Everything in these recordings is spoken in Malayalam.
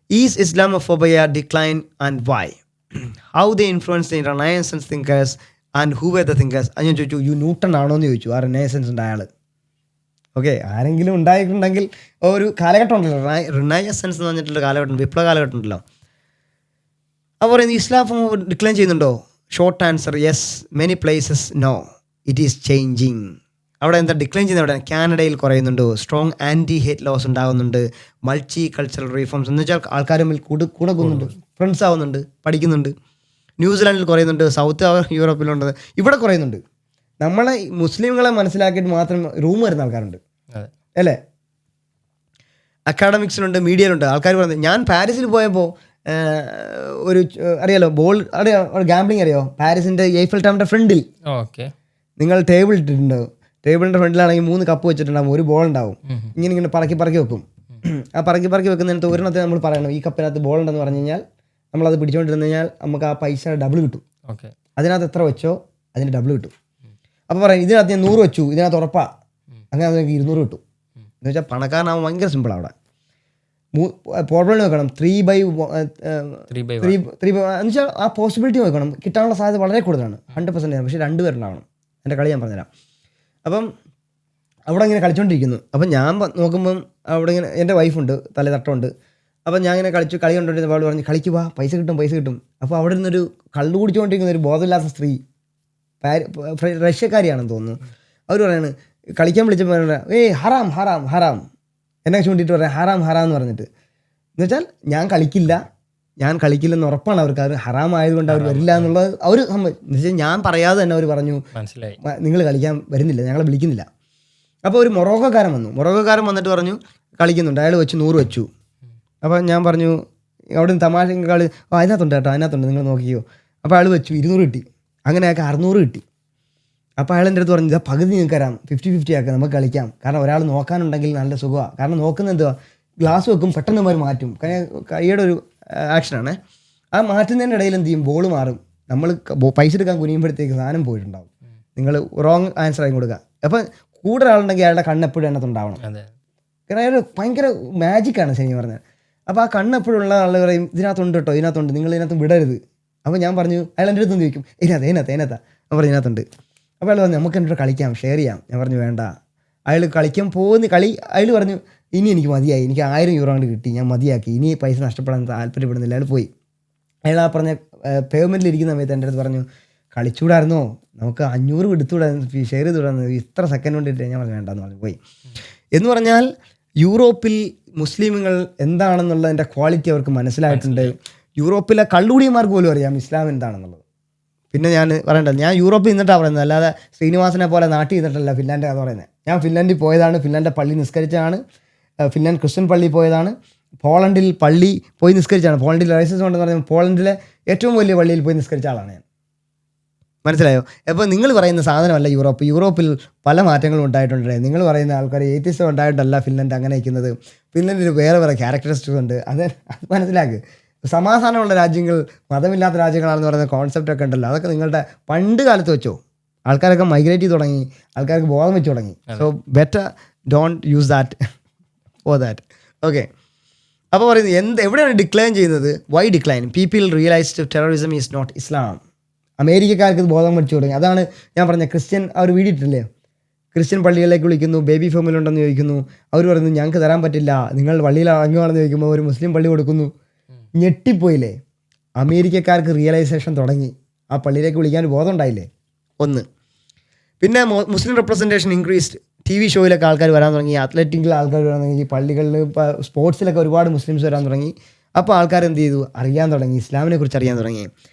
Is Islamophobia decline and why? How they influenced the Renaissance thinkers and who were the thinkers? ഞാൻ ചോദിച്ചു ന്യൂട്ടൺ ആണോ എന്ന് ചോദിച്ചു ആ റിനൈസൻസ് ഉണ്ടായ ആൾ. ഓക്കെ, ആരെങ്കിലും ഉണ്ടായിട്ടുണ്ടെങ്കിൽ ഒരു കാലഘട്ടം ഉണ്ടല്ലോ, റിനൈസൻസ് എന്ന് പറഞ്ഞിട്ടുള്ള കാലഘട്ടം, വിപ്ലവ കാലഘട്ടം ഉണ്ടല്ലോ. അപ്പോൾ പറയുന്നത് ഇസ്ലാം ഡിക്ലൈൻ ചെയ്യുന്നുണ്ടോ? Short answer yes, many places no, it is changing. അവിടെ എന്താ ഡിക്ലൈൻ ചെയ്യുന്നത്? അവിടെ കാനഡയിൽ കുറയുന്നുണ്ട്, സ്ട്രോങ് ആൻറ്റി ഹേറ്റ് ലോസ് ഉണ്ടാകുന്നുണ്ട്, മൾട്ടി കൾച്ചറൽ റീഫോംസ് എന്ന് വെച്ചാൽ ആൾക്കാർ തമ്മിൽ കൂടുന്നുണ്ട്, ഫ്രണ്ട്സ് ആവുന്നുണ്ട്, പഠിക്കുന്നുണ്ട്. ന്യൂസിലാൻഡിൽ കുറയുന്നുണ്ട്, സൗത്ത് യൂറോപ്പിലുണ്ട്, ഇവിടെ കുറയുന്നുണ്ട്. നമ്മളെ മുസ്ലിങ്ങളെ മനസ്സിലാക്കിയിട്ട് മാത്രം റൂം വരുന്ന ആൾക്കാരുണ്ട് അല്ലേ? അക്കാഡമിക്സിലുണ്ട്, മീഡിയയിലുണ്ട്. ആൾക്കാർ പറയുന്നത്, ഞാൻ പാരീസിൽ പോയപ്പോൾ ഒരു അറിയാലോ ഗാംബ്ലിംഗ് അറിയോ? പാരീസിൻ്റെ എയ്ഫൽ ടവറിൻ്റെ ഫ്രണ്ടിൽ നിങ്ങൾ ടേബിൾ ഇട്ടിട്ടുണ്ടോ? ടേബിളിൻ്റെ ഫ്രണ്ടിലാണെങ്കിൽ 3 കപ്പ് വെച്ചിട്ടുണ്ടാകും, ഒരു ബോൾ ഉണ്ടാവും. ഇങ്ങനെ പറക്കി വെക്കും. ആ പറക്കി വെക്കുന്നതിനകത്ത് ഒരെണ്ണത്തിൽ നമ്മൾ പറയണം ഈ കപ്പിനകത്ത് ബോൾ ഉണ്ടെന്ന് പറഞ്ഞു കഴിഞ്ഞാൽ നമ്മളത് പിടിച്ചുകൊണ്ടിരുന്നു കഴിഞ്ഞാൽ നമുക്ക് ആ പൈസ ഡബിൾ കിട്ടും. അതിനകത്ത് എത്ര വെച്ചോ അതിന് ഡബിൾ കിട്ടും. അപ്പോൾ പറയും ഇതിനകത്ത് ഞാൻ 100 വെച്ചു, ഇതിനകത്ത് ഉറപ്പാ, അങ്ങനെ അതിനകത്ത് 200 കിട്ടും. എന്ന് വെച്ചാൽ പണക്കാരനാവും ഭയങ്കര സിമ്പിളാണ് അവിടെ. പ്രോബ്ലം നോക്കണം, 3/3 എന്ന് വെച്ചാൽ ആ പോസിബിലിറ്റി നോക്കണം, കിട്ടാനുള്ള സാധ്യത വളരെ കൂടുതലാണ്, 100%. പക്ഷേ 2 പേരുണ്ടാവണം. എൻ്റെ കളി ഞാൻ പറഞ്ഞുതരാം. അപ്പം അവിടെ ഇങ്ങനെ കളിച്ചുകൊണ്ടിരിക്കുന്നു. അപ്പം ഞാൻ നോക്കുമ്പം അവിടെ ഇങ്ങനെ എൻ്റെ വൈഫുണ്ട്, തലേ തട്ടമുണ്ട്. അപ്പം ഞാൻ ഇങ്ങനെ കളി കണ്ടുകൊണ്ടിരുന്ന അവൾ പറഞ്ഞ് കളിക്കുക, പൈസ കിട്ടും. അപ്പോൾ അവിടെ നിന്നൊരു കള്ളു കുടിച്ചുകൊണ്ടിരിക്കുന്ന ഒരു ബോധമില്ലാത്ത സ്ത്രീ, റഷ്യക്കാരിയാണെന്ന് തോന്നുന്നു. അവർ പറയാണ്, കളിക്കാൻ വിളിച്ചപ്പോൾ ഏയ് ഹറാം ഹറാം ഹറാം എന്നെ ചൂണ്ടിയിട്ട് പറയാം ഹറാം എന്ന് പറഞ്ഞിട്ട്. എന്ന് വെച്ചാൽ ഞാൻ കളിക്കില്ലെന്ന് ഉറപ്പാണ് അവർക്ക്. അത് ഹറാം ആയതുകൊണ്ട് അവർ വരില്ല എന്നുള്ളത് അവർ എന്നുവെച്ചാൽ ഞാൻ പറയാതെ തന്നെ അവർ പറഞ്ഞു നിങ്ങൾ കളിക്കാൻ വരുന്നില്ല, ഞങ്ങളെ വിളിക്കുന്നില്ല. അപ്പോൾ ഒരു മൊറോക്കോക്കാരൻ വന്നിട്ട് പറഞ്ഞു കളിക്കുന്നുണ്ട്, അയാൾ വെച്ച് 100 വെച്ചു. അപ്പോൾ ഞാൻ പറഞ്ഞു അവിടെ നിന്ന് തമാശ കളി അതിനകത്തുണ്ട് കേട്ടോ, അതിനകത്തുണ്ട് നിങ്ങൾ നോക്കിയോ. അപ്പോൾ അയാൾ വെച്ചു 200 കിട്ടി. അങ്ങനെ അയാൾക്ക് 600 കിട്ടി. അപ്പോൾ അയാൾ എൻ്റെ അടുത്ത് പറഞ്ഞു ഇതാ പകുതി നിങ്ങൾക്ക് തരാം, 50-50 ആക്കാം, നമുക്ക് കളിക്കാം. കാരണം ഒരാൾ നോക്കാനുണ്ടെങ്കിൽ നല്ല സുഖമാണ്. കാരണം നോക്കുന്ന എന്തുവാ, ഗ്ലാസ് വെക്കും, പെട്ടെന്ന് അവർ മാറ്റും. കൈയുടെ ഒരു ആക്ഷനാണ്. ആ മാറ്റുന്നതിൻ്റെ ഇടയിൽ എന്ത് ചെയ്യും, ബോൾ മാറും. നമ്മൾ പൈസ എടുക്കാൻ കുനിയുമ്പോഴത്തേക്ക് സാധനം പോയിട്ടുണ്ടാവും. നിങ്ങൾ റോങ് ആൻസർ ആയി കൊടുക്കുക. അപ്പം കൂടെ ഒരാളുണ്ടെങ്കിൽ അയാളുടെ കണ്ണെപ്പോഴും അതിനകത്തുണ്ടാവണം. കാരണം അയാൾ ഭയങ്കര മാജിക്കാണ് ശനി പറഞ്ഞാൽ. അപ്പോൾ ആ കണ്ണെപ്പോഴുള്ള ആൾ പറയും ഇതിനകത്തുണ്ട് കേട്ടോ, ഇതിനകത്തുണ്ട്, നിങ്ങൾ ഇതിനകത്ത് വിടരുത്. അപ്പോൾ ഞാൻ പറഞ്ഞു, അയാൾ എൻ്റെ അടുത്ത് ചോദിക്കും ഇതിനകത്താ ഞാൻ പറഞ്ഞു ഇതിനകത്തുണ്ട്. അപ്പോൾ അയാൾ പറഞ്ഞു നമുക്ക് എൻ്റെ അടുത്ത് കളിക്കാം, ഷെയർ ചെയ്യാം. ഞാൻ പറഞ്ഞു വേണ്ട. അയാൾ കളിക്കാൻ പോകുന്ന അയാൾ പറഞ്ഞു ഇനി എനിക്ക് മതിയായി, എനിക്ക് 1000 യൂറോ കൊണ്ട് കിട്ടി, ഞാൻ മതിയാക്കി, ഇനി പൈസ നഷ്ടപ്പെടാൻ താല്പര്യപ്പെടുന്നില്ല. അയാൾ പോയി. അയാൾ ആ പറഞ്ഞ പേയ്മെൻറ്റിൽ ഇരിക്കുന്ന സമയത്ത് എൻ്റെ അടുത്ത് പറഞ്ഞു കളിച്ചുകൂടായിരുന്നോ, നമുക്ക് 500 എടുത്തുകൂടായിരുന്നു, ഷെയർ ചെയ്തുകൂടായിരുന്നു, ഇത്ര സെക്കൻഡ് കൊണ്ടിട്ട്. ഞാൻ പറഞ്ഞു വേണ്ടെന്ന് പറഞ്ഞു പോയി. എന്ന് പറഞ്ഞാൽ യൂറോപ്പിൽ മുസ്ലിമുകൾ എന്താണെന്നുള്ളതിൻ്റെ ക്വാളിറ്റി അവർക്ക് മനസ്സിലായിട്ടുണ്ട്. യൂറോപ്പിലെ കള്ളുകൂടിയന്മാർക്ക് പോലും അറിയാം ഇസ്ലാം എന്താണെന്നുള്ളത്. പിന്നെ ഞാൻ പറയണ്ടല്ലോ, ഞാൻ യൂറോപ്പിൽ നിന്നിട്ടാണ് പറയുന്നത്, അല്ലാതെ ശ്രീനിവാസനെ പോലെ നാട്ടിൽ നിന്നിട്ടല്ല ഫിൻലാൻഡ് കഥ പറയുന്നത്. ഞാൻ ഫിൻലാൻഡിൽ പോയതാണ്, ഫിൻലാൻഡിലെ പള്ളി നിസ്കരിച്ചതാണ്, ഫിൻലാൻഡ് ക്രിസ്ത്യൻ പള്ളി പോയതാണ്, പോളണ്ടിൽ പള്ളി പോയി നിസ്കരിച്ചാണ്. പോളണ്ടിൽ ലൈസൻസ് ഉണ്ടെന്ന് പറഞ്ഞാൽ പോളണ്ടിലെ ഏറ്റവും വലിയ പള്ളിയിൽ പോയി നിസ്കരിച്ച ആളാണ് ഞാൻ. മനസ്സിലായോ? അപ്പോൾ നിങ്ങൾ പറയുന്ന സാധനമല്ല യൂറോപ്പിൽ പല മാറ്റങ്ങളും ഉണ്ടായിട്ടുണ്ട്. നിങ്ങൾ പറയുന്ന ആൾക്കാർ ഏത്യസം ഉണ്ടായിട്ടല്ല ഫിൻലൻഡ് അങ്ങനെ നിൽക്കുന്നത്. ഫിൻലൻഡിൽ വേറെ ക്യാരക്ടറിസ്റ്റിക്സ് ഉണ്ട്. അത് മനസ്സിലാക്കുക. സമാധാനമുള്ള രാജ്യങ്ങൾ മതമില്ലാത്ത രാജ്യങ്ങളാണെന്ന് പറയുന്ന കോൺസെപ്റ്റൊക്കെ ഉണ്ടല്ലോ, അതൊക്കെ നിങ്ങളുടെ പണ്ട് കാലത്ത് വെച്ചോ. ആൾക്കാരൊക്കെ മൈഗ്രേറ്റ് ചെയ്ത് തുടങ്ങി, ആൾക്കാർക്ക് ബോധം വെച്ച് തുടങ്ങി. So better don't use that for that. Okay, അപ്പോൾ പറയുന്നത് എവിടെയാണ് ഡിക്ലൈൻ ചെയ്യുന്നത്? Why decline? People realised terrorism is not Islam. അമേരിക്കക്കാർക്ക് ഇത് ബോധം വെച്ച് തുടങ്ങി. അതാണ് ഞാൻ പറഞ്ഞ ക്രിസ്ത്യൻ അവർ വീടിയിട്ടില്ലേ, ക്രിസ്ത്യൻ പള്ളികളിലേക്ക് വിളിക്കുന്നു, ബേബി ഫോമിലുണ്ടെന്ന് ചോദിക്കുന്നു. അവർ പറയുന്നു ഞങ്ങൾക്ക് തരാൻ പറ്റില്ല, നിങ്ങൾ പള്ളിയിൽ അടങ്ങുവാണെന്ന് ചോദിക്കുമ്പോൾ ഒരു മുസ്ലിം പള്ളി കൊടുക്കുന്നു. ഞെട്ടിപ്പോയില്ലേ? അമേരിക്കക്കാർക്ക് റിയലൈസേഷൻ തുടങ്ങി, ആ പള്ളിയിലേക്ക് വിളിക്കാൻ ബോധം ഉണ്ടായില്ലേ? ഒന്ന്. പിന്നെ മുസ്ലിം റെപ്രസെൻറ്റേഷൻ ഇൻക്രീസ്ഡ്. TV ഷോയിലൊക്കെ ആൾക്കാർ വരാൻ തുടങ്ങി, അത്ലറ്റിക്കിൽ ആൾക്കാർ വരാൻ തുടങ്ങി, പള്ളികളിൽ സ്പോർട്സിലൊക്കെ ഒരുപാട് മുസ്ലിംസ് വരാൻ തുടങ്ങി. അപ്പോൾ ആൾക്കാർ എന്ത് ചെയ്തു, അറിയാൻ തുടങ്ങി, ഇസ്ലാമിനെ കുറിച്ച് അറിയാൻ തുടങ്ങി.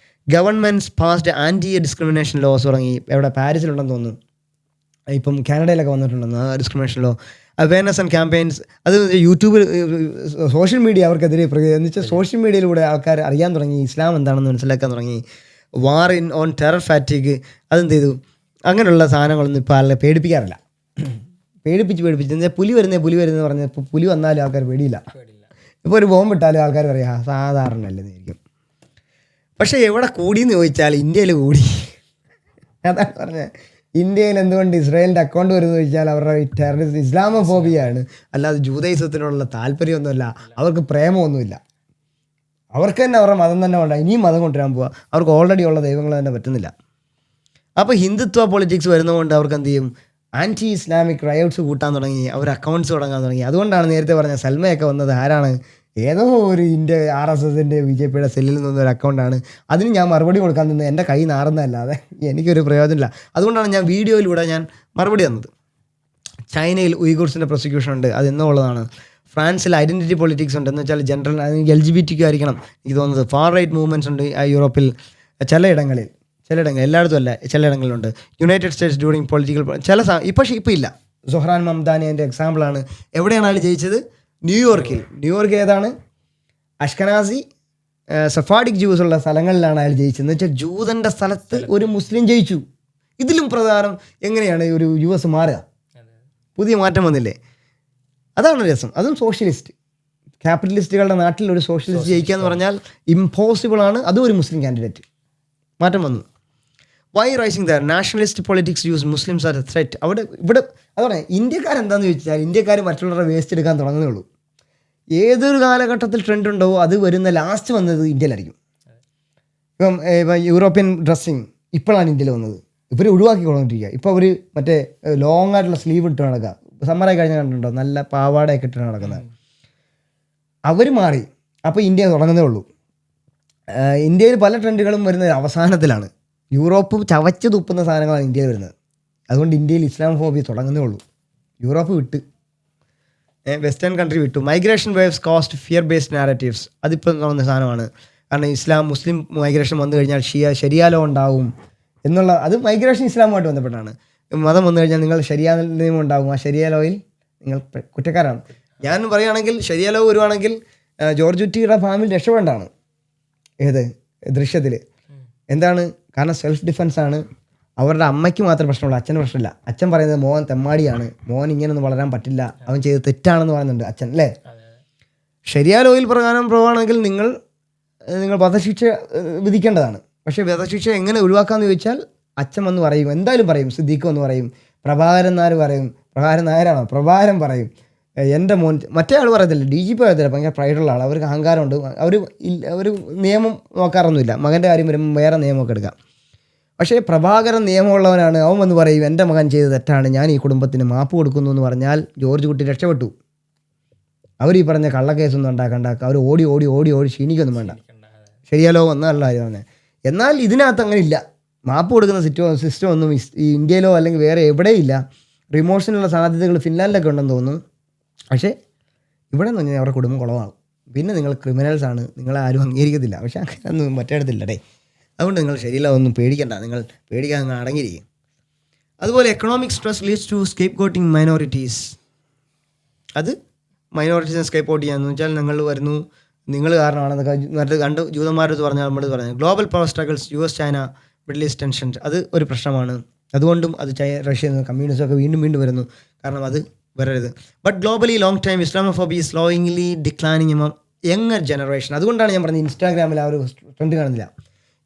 Governments passed anti discrimination laws തുടങ്ങി. എവിടെ? പാരീസിലുണ്ടെന്ന് തോന്നുന്നു, ഇപ്പം കാനഡയിലൊക്കെ വന്നിട്ടുണ്ടെന്ന് ആ discrimination law. Awareness and campaigns, അത് യൂട്യൂബിൽ സോഷ്യൽ മീഡിയ അവർക്കെതിരെ എന്ന് വെച്ചാൽ സോഷ്യൽ മീഡിയയിലൂടെ ആൾക്കാർ അറിയാൻ തുടങ്ങി, ഇസ്ലാം എന്താണെന്ന് മനസ്സിലാക്കാൻ തുടങ്ങി. വാർ ഓൺ ടെറർ ഫാറ്റിഗ്, അതെന്ത് ചെയ്തു? അങ്ങനെയുള്ള സാധനങ്ങളൊന്നും ഇപ്പോൾ ആളെ പേടിപ്പിക്കാറില്ല. പേടിപ്പിച്ച് എന്താ പുലി വരുന്നത് പറഞ്ഞാൽ ഇപ്പോൾ പുലി വന്നാലും ആൾക്കാർ പേടിയില്ല. ഇപ്പോൾ ഒരു ബോംബ് ഇട്ടാലും ആൾക്കാർ പറയാം സാധാരണയല്ലെന്ന് വിചാരിക്കും. പക്ഷേ എവിടെ കൂടിയെന്ന് ചോദിച്ചാൽ ഇന്ത്യയിൽ കൂടി. അതാണ് പറഞ്ഞത്, ഇന്ത്യയിൽ എന്തുകൊണ്ട് ഇസ്രായേലിൻ്റെ അക്കൗണ്ട് വരുന്നത് ചോദിച്ചാൽ അവരുടെ ടെററിസ്റ്റ് ഇസ്ലാമോഫോബിയാണ്, അല്ലാതെ ജൂതയിസത്തിനോടുള്ള താല്പര്യമൊന്നുമില്ല, അവർക്ക് പ്രേമമൊന്നുമില്ല. അവർക്ക് തന്നെ അവരുടെ മതം തന്നെ വേണ്ട, ഇനിയും മതം കൊണ്ടുവരാൻ പോവുക. അവർക്ക് ഓൾറെഡി ഉള്ള ദൈവങ്ങൾ തന്നെ പറ്റുന്നില്ല. അപ്പോൾ ഹിന്ദുത്വ പൊളിറ്റിക്സ് വരുന്നതുകൊണ്ട് അവർക്ക് എന്ത് ചെയ്യും, ആൻറ്റി ഇസ്ലാമിക് റയോട്ട്സ് കൂട്ടാൻ തുടങ്ങി, അവർ അക്കൗണ്ട്സ് തുടങ്ങാൻ തുടങ്ങി. അതുകൊണ്ടാണ് നേരത്തെ പറഞ്ഞ സൽമയൊക്കെ വന്നത്. ആരാണ്? ഏതോ ഒരു ഇന്ത്യ RSSൻ്റെ BJP സെല്ലിൽ നിന്നൊരു അക്കൗണ്ടാണ്. അതിന് ഞാൻ മറുപടി കൊടുക്കാൻ നിന്ന് എൻ്റെ കൈ നാറുന്നതല്ലാതെ എനിക്കൊരു പ്രയോജനമില്ല. അതുകൊണ്ടാണ് ഞാൻ വീഡിയോയിലൂടെ ഞാൻ മറുപടി തന്നത്. ചൈനയിൽ ഉയ്ഗൂർസിൻ്റെ പ്രോസിക്യൂഷൻ ഉണ്ട്, അത് എന്നോ ഉള്ളതാണ്. ഫ്രാൻസിൽ ഐഡൻറ്റിറ്റി പൊളിറ്റിക്സ് ഉണ്ട്, എന്ന് വെച്ചാൽ ജനറൽ LGBTQ ആയിരിക്കണം എനിക്ക് തോന്നുന്നത്. ഫാർ റൈറ്റ് മൂവ്മെൻറ്റ്സ് ഉണ്ട് യൂറോപ്പിൽ ചിലയിടങ്ങളിൽ, എല്ലായിടത്തും അല്ല, ചിലയിടങ്ങളിലുണ്ട്. യുണൈറ്റഡ് സ്റ്റേറ്റ്സ് ഡ്യൂറിങ് പൊളിറ്റിക്കൽ പക്ഷേ ഇപ്പോൾ ഇല്ല. സൊഹ്റാൻ മംദാനി എൻ്റെ എക്സാമ്പിളാണ്. എവിടെയാണ് അയാൾ ജയിച്ചത്? ന്യൂയോർക്കിൽ. ന്യൂയോർക്ക് ഏതാണ്? അഷ്കനാസി സഫാഡിക് ജ്യൂസ് ഉള്ള സ്ഥലങ്ങളിലാണ് അയാൾ ജയിച്ചത്. എന്ന് വെച്ചാൽ ജൂതൻ്റെ സ്ഥലത്ത് ഒരു മുസ്ലിം ജയിച്ചു. ഇതിലും പ്രധാനം എങ്ങനെയാണ് ഒരു US മാറുക? പുതിയ മാറ്റം വന്നില്ലേ? അതാണ് രസം. അതും സോഷ്യലിസ്റ്റ് ക്യാപിറ്റലിസ്റ്റുകളുടെ നാട്ടിൽ ഒരു സോഷ്യലിസ്റ്റ് ജയിക്കുക എന്ന് പറഞ്ഞാൽ ഇമ്പോസിബിളാണ്. അതും ഒരു മുസ്ലിം കാൻഡിഡേറ്റ്. മാറ്റം വന്നു. Why rising there nationalist politics use Muslims are a threat. ഇവിടെ അതോടെ ഇന്ത്യക്കാരെന്താണെന്ന് ചോദിച്ചാൽ ഇന്ത്യക്കാർ മറ്റുള്ളവരുടെ വേസ്റ്റ് എടുക്കാൻ തുടങ്ങുന്നേ ഉള്ളൂ. ഏതൊരു കാലഘട്ടത്തിൽ ട്രെൻഡ് ഉണ്ടോ അത് വരുന്ന ലാസ്റ്റ് വന്നത് ഇന്ത്യയിലായിരിക്കും. ഇപ്പം യൂറോപ്യൻ ഡ്രസ്സിങ് ഇപ്പോഴാണ് ഇന്ത്യയിൽ വന്നത്. ഇവർ ഒഴിവാക്കി കൊണ്ടിരിക്കുക. ഇപ്പോൾ അവർ മറ്റേ ലോങ് ആയിട്ടുള്ള സ്ലീവ് ഇട്ട് നടക്കുക. സമ്മറായി കഴിഞ്ഞാൽ കണ്ടിട്ടുണ്ടോ? നല്ല പാവാടയൊക്കെ ഇട്ട് നടക്കുന്നത്. അവർ മാറി. അപ്പോൾ ഇന്ത്യ തുടങ്ങുന്നേ ഉള്ളൂ. ഇന്ത്യയിൽ പല ട്രെൻഡുകളും വരുന്നത് അവസാനത്തിലാണ്. യൂറോപ്പ് ചവച്ച് തുപ്പുന്ന സാധനങ്ങളാണ് ഇന്ത്യയിൽ വരുന്നത്. അതുകൊണ്ട് ഇന്ത്യയിൽ ഇസ്ലാം ഫോബിയ തുടങ്ങുന്നേ ഉള്ളൂ. യൂറോപ്പ് വിട്ട്, വെസ്റ്റേൺ കൺട്രി വിട്ടു. Migration waves cost fear based narratives. അതിപ്പോൾ തുടങ്ങുന്ന സാധനമാണ്. കാരണം മുസ്ലിം മൈഗ്രേഷൻ വന്നു കഴിഞ്ഞാൽ ശരിയാലോ ഉണ്ടാവും എന്നുള്ള, അത് മൈഗ്രേഷൻ ഇസ്ലാമുമായിട്ട് ബന്ധപ്പെട്ടാണ്. മതം വന്നു കഴിഞ്ഞാൽ നിങ്ങൾ ശരിയാ നിയമം ഉണ്ടാകും. ആ ശരിയാലോയിൽ നിങ്ങൾ കുറ്റക്കാരാണ്. ഞാൻ പറയുകയാണെങ്കിൽ ശരിയാലോ വരുവാണെങ്കിൽ ജോർജ് കുറ്റിയുടെ ഫാമിൽ രക്ഷപ്പെടേണ്ടതാണ്. ഏത് ദൃശ്യത്തിൽ എന്താണ്? കാരണം സെൽഫ് ഡിഫെൻസ് ആണ്. അവരുടെ അമ്മയ്ക്ക് മാത്രമേ പ്രശ്നമുള്ളൂ, അച്ഛന് പ്രശ്നമില്ല. അച്ഛൻ പറയുന്നത് മോൻ തെമ്മാടിയാണ്, മോൻ ഇങ്ങനെയൊന്നും വളരാൻ പറ്റില്ല, അവൻ ചെയ്ത് തെറ്റാണെന്ന് പറയുന്നുണ്ട് അച്ഛൻ, അല്ലേ? ശരിയാലോയിൽ പ്രകാരമാണെങ്കിൽ നിങ്ങൾ വധശിക്ഷ വിധിക്കേണ്ടതാണ്. പക്ഷേ വധശിക്ഷ എങ്ങനെ ഒഴിവാക്കാമെന്ന് ചോദിച്ചാൽ അച്ഛൻ വന്ന് പറയും, എന്തായാലും പറയും. സിദ്ദീഖ് വന്ന് പറയും, പ്രഭാകരൻ നായരാണോ? പ്രഭാകരൻ പറയും, എൻ്റെ മോൻ. മറ്റേ ആൾ പറയത്തില്ല, DGP പറയത്തില്ല, ഭയങ്കര പ്രൈഡുള്ള ആൾ. അവർക്ക് അഹങ്കാരമുണ്ട്. അവർ നിയമം നോക്കാറൊന്നുമില്ല. മകൻ്റെ കാര്യം വരുമ്പോൾ വേറെ നിയമമൊക്കെ എടുക്കാം. പക്ഷേ പ്രഭാകരൻ നിയമമുള്ളവനാണ്. അവൻ വന്ന് പറയും, എൻ്റെ മകൻ ചെയ്ത് തെറ്റാണ്, ഞാൻ ഈ കുടുംബത്തിന് മാപ്പ് കൊടുക്കുന്നു എന്ന് പറഞ്ഞാൽ ജോർജ് കുട്ടി രക്ഷപ്പെട്ടു. അവർ ഈ പറഞ്ഞ കള്ളക്കേസൊന്നും ഉണ്ടാക്കണ്ട. അവർ ഓടി ക്ഷീണിക്കൊന്നും വേണ്ട. ശരിയാലോ വന്നല്ല കാര്യമാണ്. എന്നാൽ ഇതിനകത്ത് അങ്ങനെ ഇല്ല. മാപ്പ് കൊടുക്കുന്ന സിസ്റ്റം ഒന്നും ഈ ഇന്ത്യയിലോ അല്ലെങ്കിൽ വേറെ എവിടെയില്ല. റിമോഷനുള്ള സാധ്യതകൾ ഫിൻലാൻഡിലൊക്കെ ഉണ്ടെന്ന് തോന്നുന്നു. പക്ഷേ ഇവിടെ നിന്ന് പറഞ്ഞാൽ അവരുടെ കുടുംബം കുളമാകും. പിന്നെ നിങ്ങൾ ക്രിമിനൽസാണ്, നിങ്ങളെ ആരും അംഗീകരിക്കത്തില്ല. പക്ഷേ അങ്ങനെയൊന്നും മറ്റേടത്തില്ലടേ. അതുകൊണ്ട് നിങ്ങൾ ശരിയല്ല, ഒന്നും പേടിക്കണ്ട. നിങ്ങൾ പേടിക്കാൻ നിങ്ങൾ അടങ്ങിയിരിക്കും. അതുപോലെ economic stress leads to scapegoating minorities. അത് മൈനോറിറ്റീസിനെ സ്കേപ്പ് ഔട്ട് ചെയ്യാന്ന് വെച്ചാൽ നിങ്ങൾ കാരണമാണെന്നൊക്കെ മറ്റു കണ്ട് ജൂതന്മാരത് പറഞ്ഞാൽ നമ്മൾ പറഞ്ഞത്. Global power struggles, US China middle east tensions, അത് ഒരു പ്രശ്നമാണ്. അതുകൊണ്ടും അത് റഷ്യ കമ്മ്യൂണിസമൊക്കെ വീണ്ടും വരുന്നു. കാരണം അത് വരരുത്. But globally long time Islamophobia slowly declining among younger generation. അതുകൊണ്ടാണ് ഞാൻ പറഞ്ഞത് ഇൻസ്റ്റാഗ്രാമിൽ ആ ഒരു ട്രെൻഡ് കാണുന്നില്ല.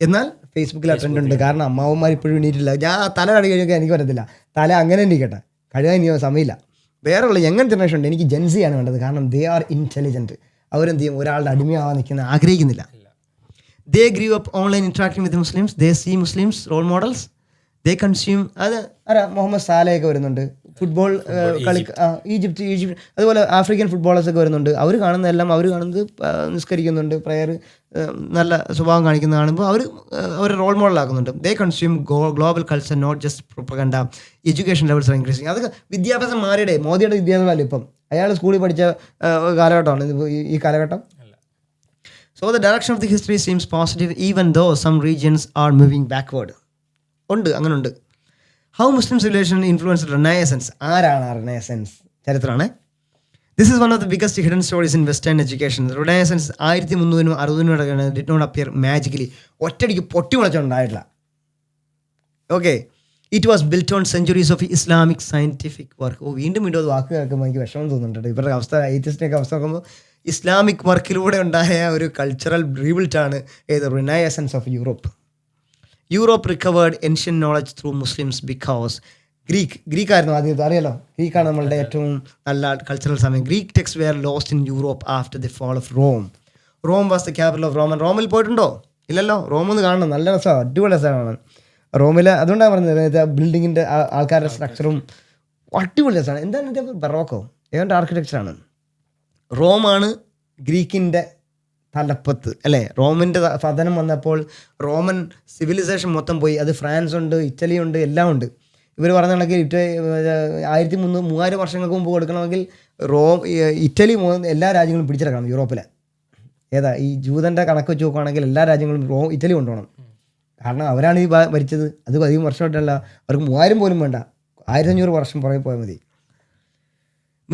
എന്നാൽ ഫേസ്ബുക്കിൽ ആ ട്രെൻഡ് ഉണ്ട്. കാരണം അമ്മാവന്മാർ ഇപ്പോഴും എണീറ്റില്ല. ഞാൻ തല കഴുകാൻ എനിക്ക് പറ്റത്തില്ല. തല അങ്ങനെ ഇരിക്കട്ടെ, കഴുകാൻ ഇനി സമയമില്ല. വേറെയുള്ള യങ്ങർ ജനറേഷൻ ഉണ്ട്. എനിക്ക് ജെൻസിയാണ് വേണ്ടത്. കാരണം ദേ ആർ ഇൻ്റലിജൻറ്റ്. അവരെന്ത് ചെയ്യും? ഒരാളുടെ അടിമയാവാൻ നിൽക്കുന്ന ആഗ്രഹിക്കുന്നില്ല. They grew up online interacting with Muslims. They see Muslims role models. They consume. അത് മുഹമ്മദ് സാലയൊക്കെ വരുന്നുണ്ട്. Football Egypt. അതുപോലെ ആഫ്രിക്കൻ ഫുട്ബോളേഴ്സൊക്കെ വരുന്നുണ്ട്. അവർ കാണുന്നത് നിസ്കരിക്കുന്നുണ്ട്, പ്രയർ, നല്ല സ്വഭാവം കാണിക്കുന്ന കാണുമ്പോൾ അവർ റോൾ മോഡലാക്കുന്നുണ്ട്. They consume global culture, not just propaganda. Education levels are increasing. അതൊക്കെ വിദ്യാഭ്യാസം മാറിയുടെ. മോദിയുടെ വിദ്യാഭ്യാസമല്ല ഇപ്പം. അയാൾ സ്കൂളിൽ പഠിച്ച കാലഘട്ടമാണ് ഈ കാലഘട്ടം. So the direction of the history seems positive even though some regions are moving backward. അങ്ങനെ ഉണ്ട്. How Muslim civilisation influenced Renaissance. ആരാണ് റിനൈസൻസ്? ചരിത്രമാണ്. This is one of the biggest hidden stories in western education. Renaissance 1360 did not appear magically. ഒറ്റയടിക്ക് പൊട്ടിമുളച്ചുണ്ടായിട്ടില്ല. Okay, it was built on centuries of Islamic scientific work. വീണ്ടും അത് വാക്ക് കേൾക്കുമ്പോൾ എനിക്ക് വിഷമം തോന്നുന്നുണ്ട്. ഇവരുടെ അവസ്ഥ, എയ്ത്തിസ്റ്റിൻ്റെയൊക്കെ അവസ്ഥ നോക്കുമ്പോൾ ഇസ്ലാമിക് വർക്കിലൂടെ ഉണ്ടായ ഒരു കൾച്ചറൽ റീബിൽറ്റാണ് ഏത് Renaissance of Europe. Europe recovered ancient knowledge through Muslims because ഗ്രീക്കായിരുന്നു ആദ്യം. അറിയാലോ, ഗ്രീക്കാണ് നമ്മളുടെ ഏറ്റവും നല്ല കൾച്ചറൽ സമയം. Greek text were lost in Europe after the fall of Rome. Rome was the capital of Roman. റോമിൽ പോയിട്ടുണ്ടോ? ഇല്ലല്ലോ. റോം ഒന്ന് കാണണം, നല്ല രസമാണ്, അടിപൊളി രസമാണ് റോമിൽ. അതുകൊണ്ടാണ് പറഞ്ഞത് ബിൽഡിങ്ങിൻ്റെ ആൾക്കാരുടെ സ്ട്രക്ചറും അടിപൊളി രസമാണ്. എന്താണ് എൻ്റെ ബറോക്കോ ഏതാണ്ട് ആർക്കിടെക്ചറാണ്. റോമാണ് ഗ്രീക്കിൻ്റെ തലപ്പത്ത് അല്ലേ. റോമിൻ്റെ പതനം വന്നപ്പോൾ റോമൻ സിവിലൈസേഷൻ മൊത്തം പോയി. അത് ഫ്രാൻസ് ഉണ്ട്, ഇറ്റലി ഉണ്ട്, എല്ലാം ഉണ്ട്. ഇവർ പറഞ്ഞ കണക്കിൽ 1300 വർഷങ്ങൾക്ക് മുമ്പ് കൊടുക്കണമെങ്കിൽ ഇറ്റലി എല്ലാ രാജ്യങ്ങളും പിടിച്ചെടുക്കണം യൂറോപ്പിലെ. ഏതാ ഈ ജൂതൻ്റെ കണക്ക് വെച്ച് നോക്കുകയാണെങ്കിൽ എല്ലാ രാജ്യങ്ങളും ഇറ്റലി കൊണ്ടുപോകണം. കാരണം അവരാണ് ഈ ഭരിച്ചത്. അത് അധികം വർഷമായിട്ടല്ല, അവർക്ക് 3000 പോലും വേണ്ട, 1500 വർഷം പുറകെ പോയാൽ മതി.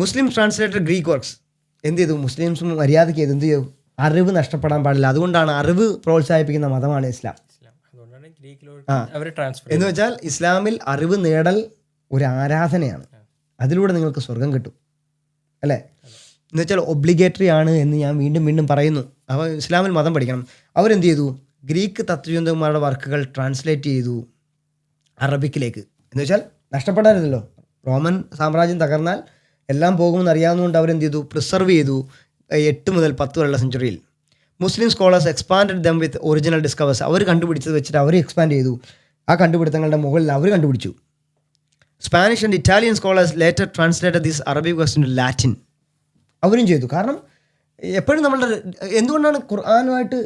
മുസ്ലിം ട്രാൻസ്ലേറ്റഡ് ഗ്രീക്ക് വർക്ക്സ് എന്ത് ചെയ്തു? മുസ്ലിംസും മര്യാദയ്ക്ക് ചെയ്തു. എന്ത് ചെയ്തു? അറിവ് നഷ്ടപ്പെടാൻ പാടില്ല. അതുകൊണ്ടാണ് അറിവ് പ്രോത്സാഹിപ്പിക്കുന്ന മതമാണ് ഇസ്ലാം. എന്ന് വെച്ചാൽ ഇസ്ലാമിൽ അറിവ് നേടൽ ഒരു ആരാധനയാണ്. അതിലൂടെ നിങ്ങൾക്ക് സ്വർഗം കിട്ടും അല്ലേ. എന്ന് വെച്ചാൽ ഒബ്ലിഗേറ്ററി ആണ് എന്ന് ഞാൻ വീണ്ടും വീണ്ടും പറയുന്നു. അപ്പോൾ ഇസ്ലാമിൽ മതം പഠിക്കണം. അവരെന്ത് ചെയ്തു? ഗ്രീക്ക് തത്വചിന്തകന്മാരുടെ വർക്കുകൾ ട്രാൻസ്ലേറ്റ് ചെയ്തു അറബിക്കിലേക്ക്. എന്ന് വെച്ചാൽ നഷ്ടപ്പെടരുതല്ലോ. റോമൻ സാമ്രാജ്യം തകർന്നാൽ എല്ലാം പോകുമെന്ന് അറിയാവുന്നതുകൊണ്ട് അവരെന്ത് ചെയ്തു? പ്രിസർവ് ചെയ്തു 8 മുതൽ 10 വരെയുള്ള സെഞ്ചുറിയിൽ. Muslim scholars expanded them with original discovers. അവർ കണ്ടുപിടിച്ചത് വെച്ചിട്ട് അവർ എക്സ്പാൻഡ് ചെയ്തു. ആ കണ്ടുപിടുത്തങ്ങളുടെ മുകളിൽ അവർ കണ്ടുപിടിച്ചു. Spanish and Italian scholars later translated this Arabic words into Latin. അവരും ചെയ്തു. കാരണം എപ്പോഴും നമ്മളുടെ എന്തുകൊണ്ടാണ് ഖുർആനുമായിട്ട്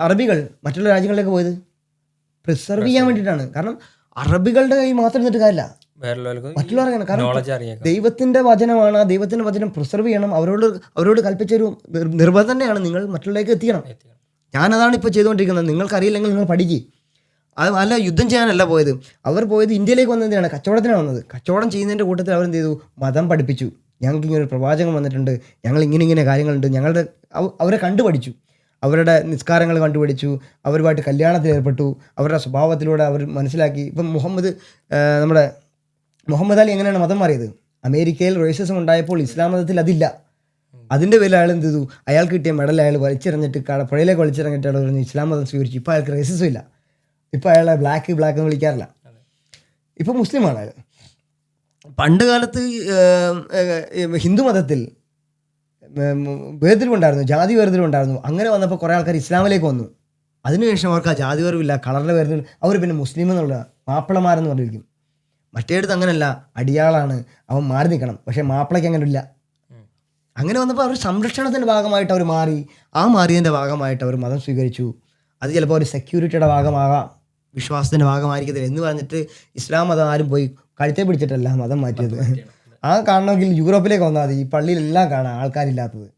അറബികൾ മറ്റുള്ള രാജ്യങ്ങളിലേക്ക് പോയത്? പ്രിസർവ് ചെയ്യാൻ വേണ്ടിയിട്ടാണ്. കാരണം അറബികളുടെ കയ്യിൽ മാത്രം നിന്നിട്ട് കാര്യമില്ല, മറ്റുള്ളവർ. കാരണം ദൈവത്തിൻ്റെ വചനമാണ്. ആ ദൈവത്തിൻ്റെ വചനം പ്രിസർവ് ചെയ്യണം. അവരോട് കൽപ്പിച്ചൊരു നിർബന്ധം തന്നെയാണ്, നിങ്ങൾ മറ്റുള്ളവരിലേക്ക് എത്തിക്കണം. ഞാനതാണ് ഇപ്പോൾ ചെയ്തുകൊണ്ടിരിക്കുന്നത്. നിങ്ങൾക്കറിയില്ലെങ്കിൽ നിങ്ങൾ പഠിക്കുക. അത് അല്ല, യുദ്ധം ചെയ്യാനല്ല പോയത്. അവർ പോയത് ഇന്ത്യയിലേക്ക് വന്നതിനാണ്, കച്ചവടത്തിനാണ് വന്നത്. കച്ചവടം ചെയ്യുന്നതിൻ്റെ കൂട്ടത്തിൽ അവരെന്ത് ചെയ്തു? മതം പഠിപ്പിച്ചു. ഞങ്ങൾക്ക് ഇങ്ങനെ ഒരു പ്രവാചകൻ വന്നിട്ടുണ്ട്, ഞങ്ങൾ ഇങ്ങനെ കാര്യങ്ങളുണ്ട്, അവരെ കണ്ടുപഠിച്ചു. അവരുടെ നിസ്കാരങ്ങൾ കണ്ടുപിടിച്ചു, അവരുമായിട്ട് കല്യാണത്തിൽ ഏർപ്പെട്ടു, അവരുടെ സ്വഭാവത്തിലൂടെ അവർ മനസ്സിലാക്കി. ഇപ്പം നമ്മുടെ മുഹമ്മദ് അലി എങ്ങനെയാണ് മതം മാറിയത്? അമേരിക്കയിൽ റേസിസം ഉണ്ടായപ്പോൾ ഇസ്ലാം മതത്തിൽ അതില്ല. അതിൻ്റെ പേരിൽ അയാൾ എന്ത് ചെയ്തു? അയാൾക്ക് കിട്ടിയ മെഡൽ അയാൾ വലിച്ചെറിഞ്ഞിട്ട് പുഴയിലേക്ക് വലിച്ചെറിഞ്ഞിട്ട് അയാൾ പറഞ്ഞു ഇസ്ലാം മതം സ്വീകരിച്ചു. ഇപ്പോൾ അയാൾക്ക് റേസിസം ഇല്ല. ഇപ്പോൾ അയാളെ ബ്ലാക്ക് എന്ന് വിളിക്കാറില്ല. ഇപ്പോൾ മുസ്ലിമാണ് അയാൾ. പണ്ട് കാലത്ത് ഹിന്ദു മതത്തിൽ വേർതിരിവുണ്ടായിരുന്നു, ജാതി വേർതിരിവുണ്ടായിരുന്നു. അങ്ങനെ വന്നപ്പോൾ കുറേ ആൾക്കാർ ഇസ്ലാമിലേക്ക് വന്നു. അതിനുശേഷം അവർക്ക് ആ ജാതി വേർവില്ല, കളറിലെ വേർതിരിവ്. അവർ പിന്നെ മുസ്ലിം എന്നുള്ള മാപ്പിളമാരെന്ന് പറഞ്ഞിരിക്കും. മറ്റേടത്ത് അങ്ങനെയല്ല, അടിയാളാണ്, അവൻ മാറി നിൽക്കണം. പക്ഷേ മാപ്പിളയ്ക്ക് അങ്ങനെ ഇല്ല. അങ്ങനെ വന്നപ്പോൾ അവർ സംരക്ഷണത്തിൻ്റെ ഭാഗമായിട്ട് അവർ മാറി. ആ മാറിയതിൻ്റെ ഭാഗമായിട്ട് അവർ മതം സ്വീകരിച്ചു. അത് ചിലപ്പോൾ ഒരു സെക്യൂരിറ്റിയുടെ ഭാഗമാകാം, വിശ്വാസത്തിൻ്റെ ഭാഗമായിരിക്കത്തില്ല എന്ന് പറഞ്ഞിട്ട് ഇസ്ലാം മതം ആരും പോയി കഴുത്തെ പിടിച്ചിട്ടല്ല മതം മാറ്റിയത്. ആ കാണണമെങ്കിൽ യൂറോപ്പിലേക്ക് വന്നാൽ മതി. ഈ പള്ളിയിലെല്ലാം കാണാം ആൾക്കാരില്ലാത്തത്.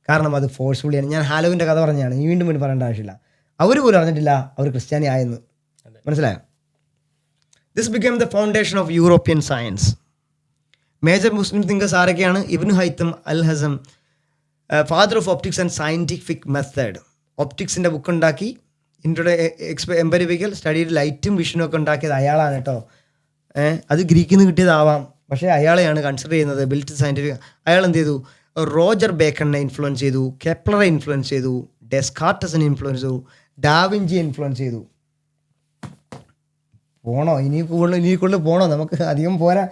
കാരണം അത് ഫോഴ്സ്ഫുള്ളിയാണ്. ഞാൻ ഹാലോവിൻ്റെ കഥ പറഞ്ഞാണ്, ഈ വീണ്ടും പറയേണ്ട ആവശ്യമില്ല. അവർ പോലും അറിഞ്ഞിട്ടില്ല അവർ ക്രിസ്ത്യാനി ആയെന്ന്. മനസ്സിലായോ? This become the foundation of European science. Major Muslim thinkers ആരൊക്കെയാണ്? Ibn Haytham al Hazen, father of optics and scientific method. ഒപ്റ്റിക്സിൻ്റെ ബുക്ക് ഉണ്ടാക്കി, എംപെരിഫിക്കൽ സ്റ്റഡിയിൽ ലൈറ്റും വിഷനും ഒക്കെ ഉണ്ടാക്കിയത് അയാളാണ് കേട്ടോ. അത് ഗ്രീക്കിൽ നിന്ന് കിട്ടിയതാവാം, പക്ഷേ അയാളെയാണ് കൺസിഡർ ചെയ്യുന്നത് ബിൽറ്റ് സയൻറ്റിഫിക്. അയാൾ എന്ത് ചെയ്തു? റോജർ ബേക്കണിനെ ഇൻഫ്ലുവൻസ് ചെയ്തു, കെപ്ലറെ ഇൻഫ്ലുവൻസ് ചെയ്തു, ഡെസ്കാർട്ടസിനെ ഇൻഫ്ലുവൻസ് ചെയ്തു, ഡാവിഞ്ചിയെ ഇൻഫ്ലുവൻസ് ചെയ്തു. പോണോ ഇനി കൂടുതൽ പോണോ? നമുക്ക് അധികം പോരാ,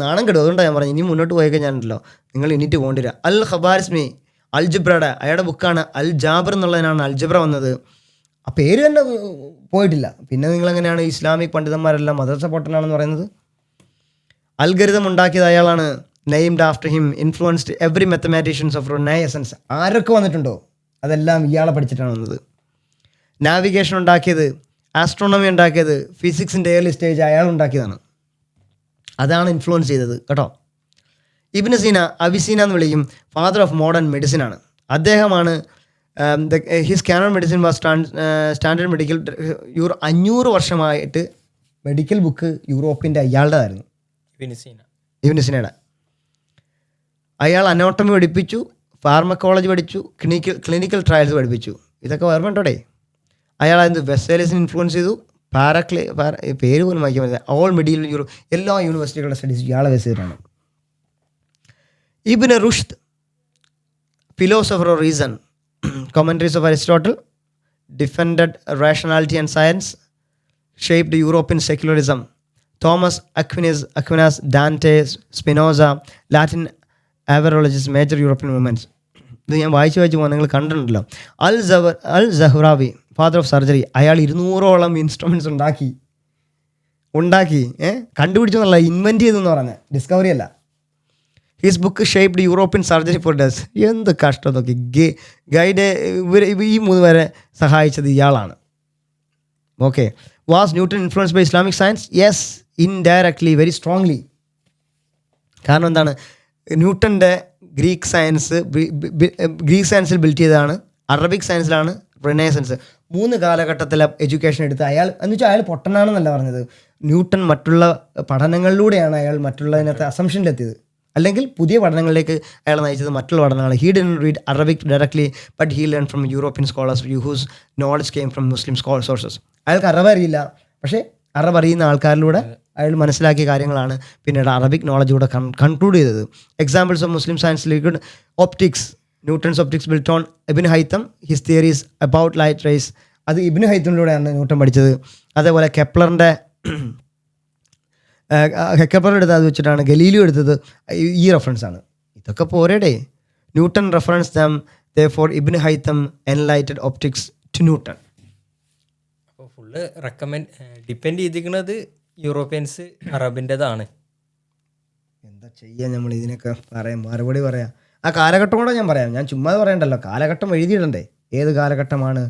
നാണം കെടും. അതുകൊണ്ടാണ് ഞാൻ പറഞ്ഞു ഇനി മുന്നോട്ട് പോയൊക്കെ ഞാനുണ്ടല്ലോ, നിങ്ങൾ എണീറ്റ് പോകേണ്ടില്ല. അൽ ഖബാരിസ്മി അൽജിബ്രയുടെ അയാളുടെ ബുക്കാണ് അൽ ജാബർ എന്നുള്ളതിനാണ് അൽജിബ്ര വന്നത്. ആ പേര് തന്നെ പോയിട്ടില്ല. പിന്നെ നിങ്ങളെങ്ങനെയാണ് ഇസ്ലാമിക് പണ്ഡിതന്മാരെല്ലാം മദ്രസ പൊട്ടനാണെന്ന് പറയുന്നത്? അൽഗരിതം ഉണ്ടാക്കിയത് അയാളാണ്. Named after him, influenced every mathematician's of Renaissance. ആരൊക്കെ വന്നിട്ടുണ്ടോ അതെല്ലാം ഇയാളെ പഠിച്ചിട്ടാണ് വന്നത്. നാവിഗേഷൻ ഉണ്ടാക്കിയത്, ആസ്ട്രോണമി ഉണ്ടാക്കിയത്, ഫിസിക്സിൻ്റെ ഏർലി സ്റ്റേജ് അയാൾ ഉണ്ടാക്കിയതാണ്. അതാണ് ഇൻഫ്ലുവൻസ് ചെയ്തത് കേട്ടോ. ഇബ്നു സീന, അവിസീന എന്ന് വിളിക്കും, ഫാദർ ഓഫ് മോഡേൺ മെഡിസിൻ ആണ്. അദ്ദേഹമാണ് his Canon medicine was standard medical. 500 വർഷമായിട്ട് മെഡിക്കൽ ബുക്ക് യൂറോപ്പിൻ്റെ അയാളുടേതായിരുന്നു, ഇബ്നു സീനയുടെ. അയാൾ അനോട്ടമി പഠിപ്പിച്ചു, ഫാർമക്കോളജി പഠിച്ചു, ക്ലിനിക്കൽ ട്രയൽസ് പഠിപ്പിച്ചു. ഇതൊക്കെ ഓർമ്മയുണ്ടോടെ? അയാൾ അതിന് വെസ്റ്റേലിയസിന് ഇൻഫ്ലുവൻസ് ചെയ്തു. പേര് പോലും വായിക്കാൻ പറ്റില്ല. ഓൾ മിഡിൽ യൂറോപ്പ് എല്ലാ യൂണിവേഴ്സിറ്റികളുടെ സ്റ്റഡീസ് ഇയാളെ ബേസ് ചെയ്തിട്ടാണ്. Ibn Rushd, philosopher of reason, commentaries of Aristotle, defended rationality and science, shaped European secularism. Thomas Aquinas, Dante, Spinoza, Latin Averroes, major European movements. ഇത് ഞാൻ വായിച്ച് പോകാൻ നിങ്ങൾ കണ്ടിട്ടുണ്ടല്ലോ. അൽ സഹ്റാവി, ഫാദർ ഓഫ് സർജറി, അയാൾ 200ഓളം ഇൻസ്ട്രുമെൻറ്റ്സ് ഉണ്ടാക്കി കണ്ടുപിടിച്ചു എന്നല്ല, ഇൻവെൻറ്റ് ചെയ്തെന്ന് പറഞ്ഞാൽ, ഡിസ്കവറി അല്ല. His book shaped European surgery for days. എന്ത് കഷ്ടം നോക്കി. ഗൈഡ് ഈ 3 പേരെ സഹായിച്ചത് ഇയാളാണ്. Okay. Was Newton influenced by Islamic science? Yes, indirectly, very strongly. കാരണം എന്താണ്, ന്യൂട്ടൻ്റെ ഗ്രീക്ക് സയൻസിൽ ബിൽറ്റ് ചെയ്തതാണ്, അറബിക് സയൻസിലാണ് റിനൈസൻസ്. 3 കാലഘട്ടത്തിലെ എഡ്യൂക്കേഷൻ എടുത്ത് അയാൾ, എന്ന് വെച്ചാൽ അയാൾ പൊട്ടനാണെന്നല്ല പറഞ്ഞത്, ന്യൂട്ടൺ മറ്റുള്ള പഠനങ്ങളിലൂടെയാണ് അയാൾ മറ്റുള്ളതിനകത്ത് അസംഷനിലെത്തിയത്, അല്ലെങ്കിൽ പുതിയ പഠനങ്ങളിലേക്ക് അയാൾ നയിച്ചത് മറ്റുള്ള പഠനങ്ങൾ. He didn't read Arabic directly but he learn from European scholars whose knowledge came from Muslim sources. അയാൾക്ക് അറബ് അറിയില്ല, പക്ഷേ അറബ് അറിയുന്ന ആൾക്കാരിലൂടെ അയാൾ മനസ്സിലാക്കിയ കാര്യങ്ങളാണ് പിന്നീട് അറബിക് നോളജൂടെ കൺക്ലൂഡ് ചെയ്തത്. Examples of Muslim science league optics, Newton's optics built on Ibn Haytham, his theories about light rays, അത് ഇബ്നു ഹൈത്തമിലൂടെയാണ് ന്യൂട്ടൺ പഠിച്ചത്. അതേപോലെ കെപ്ലറിൻ്റെ എടുത്തത് അത് വെച്ചിട്ടാണ് ഗലീലിയോ എടുത്തത്, ഈ റെഫറൻസാണ്. ഇതൊക്കെ പോരേടേ. Newton reference them for Ibn Haytham enlightened optics to Newton. അപ്പോൾ ഫുള്ള് ഡിപ്പെൻഡ് ചെയ്തിരിക്കുന്നത് യൂറോപ്യൻസ് അറബിൻ്റെതാണ്. എന്താ ചെയ്യാൻ, നമ്മൾ ഇതിനൊക്കെ മറുപടി പറയാം. ആ കാലഘട്ടം കൂടെ ഞാൻ പറയാം, ഞാൻ ചുമ്മാ പറയണ്ടല്ലോ, കാലഘട്ടം എഴുതിയിടണ്ടേ. ഏത് കാലഘട്ടമാണ്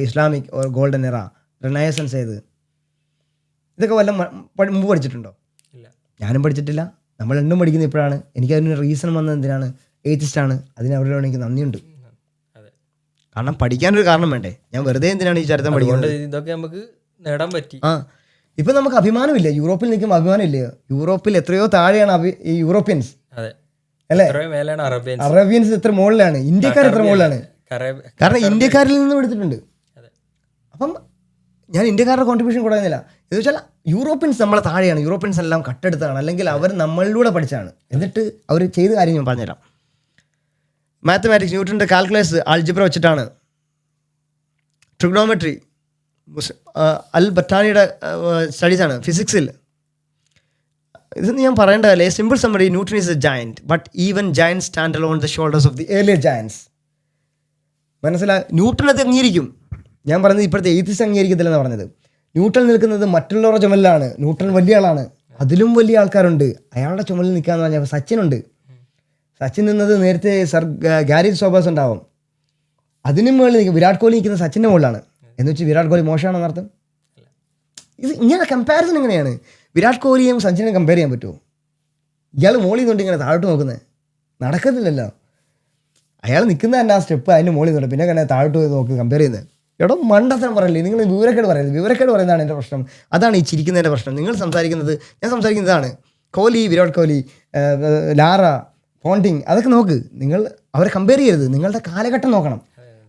ഇസ്ലാമിക് ഗോൾഡൻ എറ, റിനൈസൻസ് ഏത്, ഇതൊക്കെ വല്ല മുമ്പ് പഠിച്ചിട്ടുണ്ടോ? ഇല്ല, ഞാനും പഠിച്ചിട്ടില്ല. നമ്മൾ രണ്ടും പഠിക്കുന്നത് ഇപ്പോഴാണ്. എനിക്കതിനൊരു റീസൺ വന്നത് എന്തിനാണ്, എയ്ത്തിസ്റ്റാണ്. അതിന് അവരോട് എനിക്ക് നന്ദിയുണ്ട്. കാരണം പഠിക്കാനൊരു കാരണം വേണ്ടേ. ഞാൻ വെറുതെ എന്തിനാണ് ഈ ചരിത്രം പഠിക്കുന്നത്? ഇതൊക്കെ നമുക്ക് നേടാൻ പറ്റി. ഇപ്പം നമുക്ക് അഭിമാനമില്ല, യൂറോപ്പിൽ നിൽക്കുമ്പോൾ അഭിമാനമില്ല. യൂറോപ്പിൽ എത്രയോ താഴെയാണ് ഈ യൂറോപ്യൻസ്, അല്ലേ? അറേബ്യൻസ് എത്ര മുകളിലാണ്, ഇന്ത്യക്കാർ എത്ര മുകളിലാണ്. കാരണം ഇന്ത്യക്കാരിൽ നിന്നും എടുത്തിട്ടുണ്ട്. അപ്പം ഞാൻ ഇന്ത്യക്കാരുടെ കോൺട്രിബ്യൂഷൻ കൊടുക്കുന്നില്ല. എന്ന് വെച്ചാൽ യൂറോപ്യൻസ് നമ്മളെ താഴെയാണ്, യൂറോപ്യൻസ് എല്ലാം കട്ടെടുത്താണ്, അല്ലെങ്കിൽ അവർ നമ്മളിലൂടെ പഠിച്ചാണ്. എന്നിട്ട് അവർ ചെയ്ത കാര്യം ഞാൻ പറഞ്ഞുതരാം. മാത്തമാറ്റിക്സ്, ന്യൂട്ടൻ്റെ കാൽക്കുലസ്, ആൾജിബ്ര വെച്ചിട്ടാണ്. ട്രിഗ്നോമെട്രി, അൽ ബറ്റാനിയുടെ സ്റ്റഡീസാണ്. ഫിസിക്സിൽ ഇതൊന്നും ഞാൻ പറയേണ്ടതല്ലേ. Simple summary, Newton is a giant, but even giant stand alone the shoulders of the earlier giants. മനസ്സിലായി? ന്യൂട്ടൺ അത് അംഗീകരിക്കും. ഞാൻ പറഞ്ഞത് ഇപ്പോഴത്തെ എയ്ത്തിസ്റ്റ് അംഗീകരിക്കത്തില്ലെന്ന് പറഞ്ഞത്. ന്യൂട്ടൺ നിൽക്കുന്നത് മറ്റുള്ളവരുടെ ചുമലിലാണ്. ന്യൂട്ടൺ വലിയ ആളാണ്, അതിലും വലിയ ആൾക്കാരുണ്ട്. അയാളുടെ ചുമലിൽ നിൽക്കാന്ന് പറഞ്ഞാൽ സച്ചിനുണ്ട്. സച്ചിൻ നിന്നത് നേരത്തെ ഗാരി സോബേഴ്സ് ഉണ്ടാവും, അതിനും മുകളിൽ നിൽക്കും. വിരാട് കോഹ്ലി നിൽക്കുന്ന സച്ചിൻ്റെ മുകളിലാണ്. എന്ന് വെച്ചാൽ വിരാട് കോഹ്ലി മോശമാണെന്ന് അർത്ഥം? ഇത് ഇങ്ങനെ കമ്പാരിസൺ എങ്ങനെയാണ്? വിരാട് കോഹ്ലിയും സച്ചിനെ കമ്പയർ ചെയ്യാൻ പറ്റുമോ? ഇയാൾ മോളിൽ നിന്നുകൊണ്ട് ഇങ്ങനെ താഴോട്ട് നോക്കുന്നത് നടക്കത്തില്ലല്ലോ. അയാൾ നിൽക്കുന്ന തന്നെ ആ സ്റ്റെപ്പ് അതിൻ്റെ മോളിൽ നിന്നുണ്ട്, പിന്നെ അങ്ങനെ താഴോട്ട് നോക്ക് കമ്പയർ ചെയ്യുന്നത്. എടോ മണ്ടത്തരം പറയല്ലേ, നിങ്ങൾ വിവരക്കേട് പറയരുത്. വിവരക്കേട് പറയുന്നതാണ് എൻ്റെ പ്രശ്നം. അതാണ് ഈ ചിരിക്കുന്നതിൻ്റെ പ്രശ്നം. നിങ്ങൾ സംസാരിക്കുന്നത്, ഞാൻ സംസാരിക്കുന്നതാണ്. കോഹ്ലി, വിരാട് കോഹ്ലി, ലാറ, പോണ്ടിങ്, അതൊക്കെ നോക്ക്. നിങ്ങൾ അവരെ കമ്പയർ ചെയ്യരുത്, നിങ്ങളുടെ കാലഘട്ടം നോക്കണം.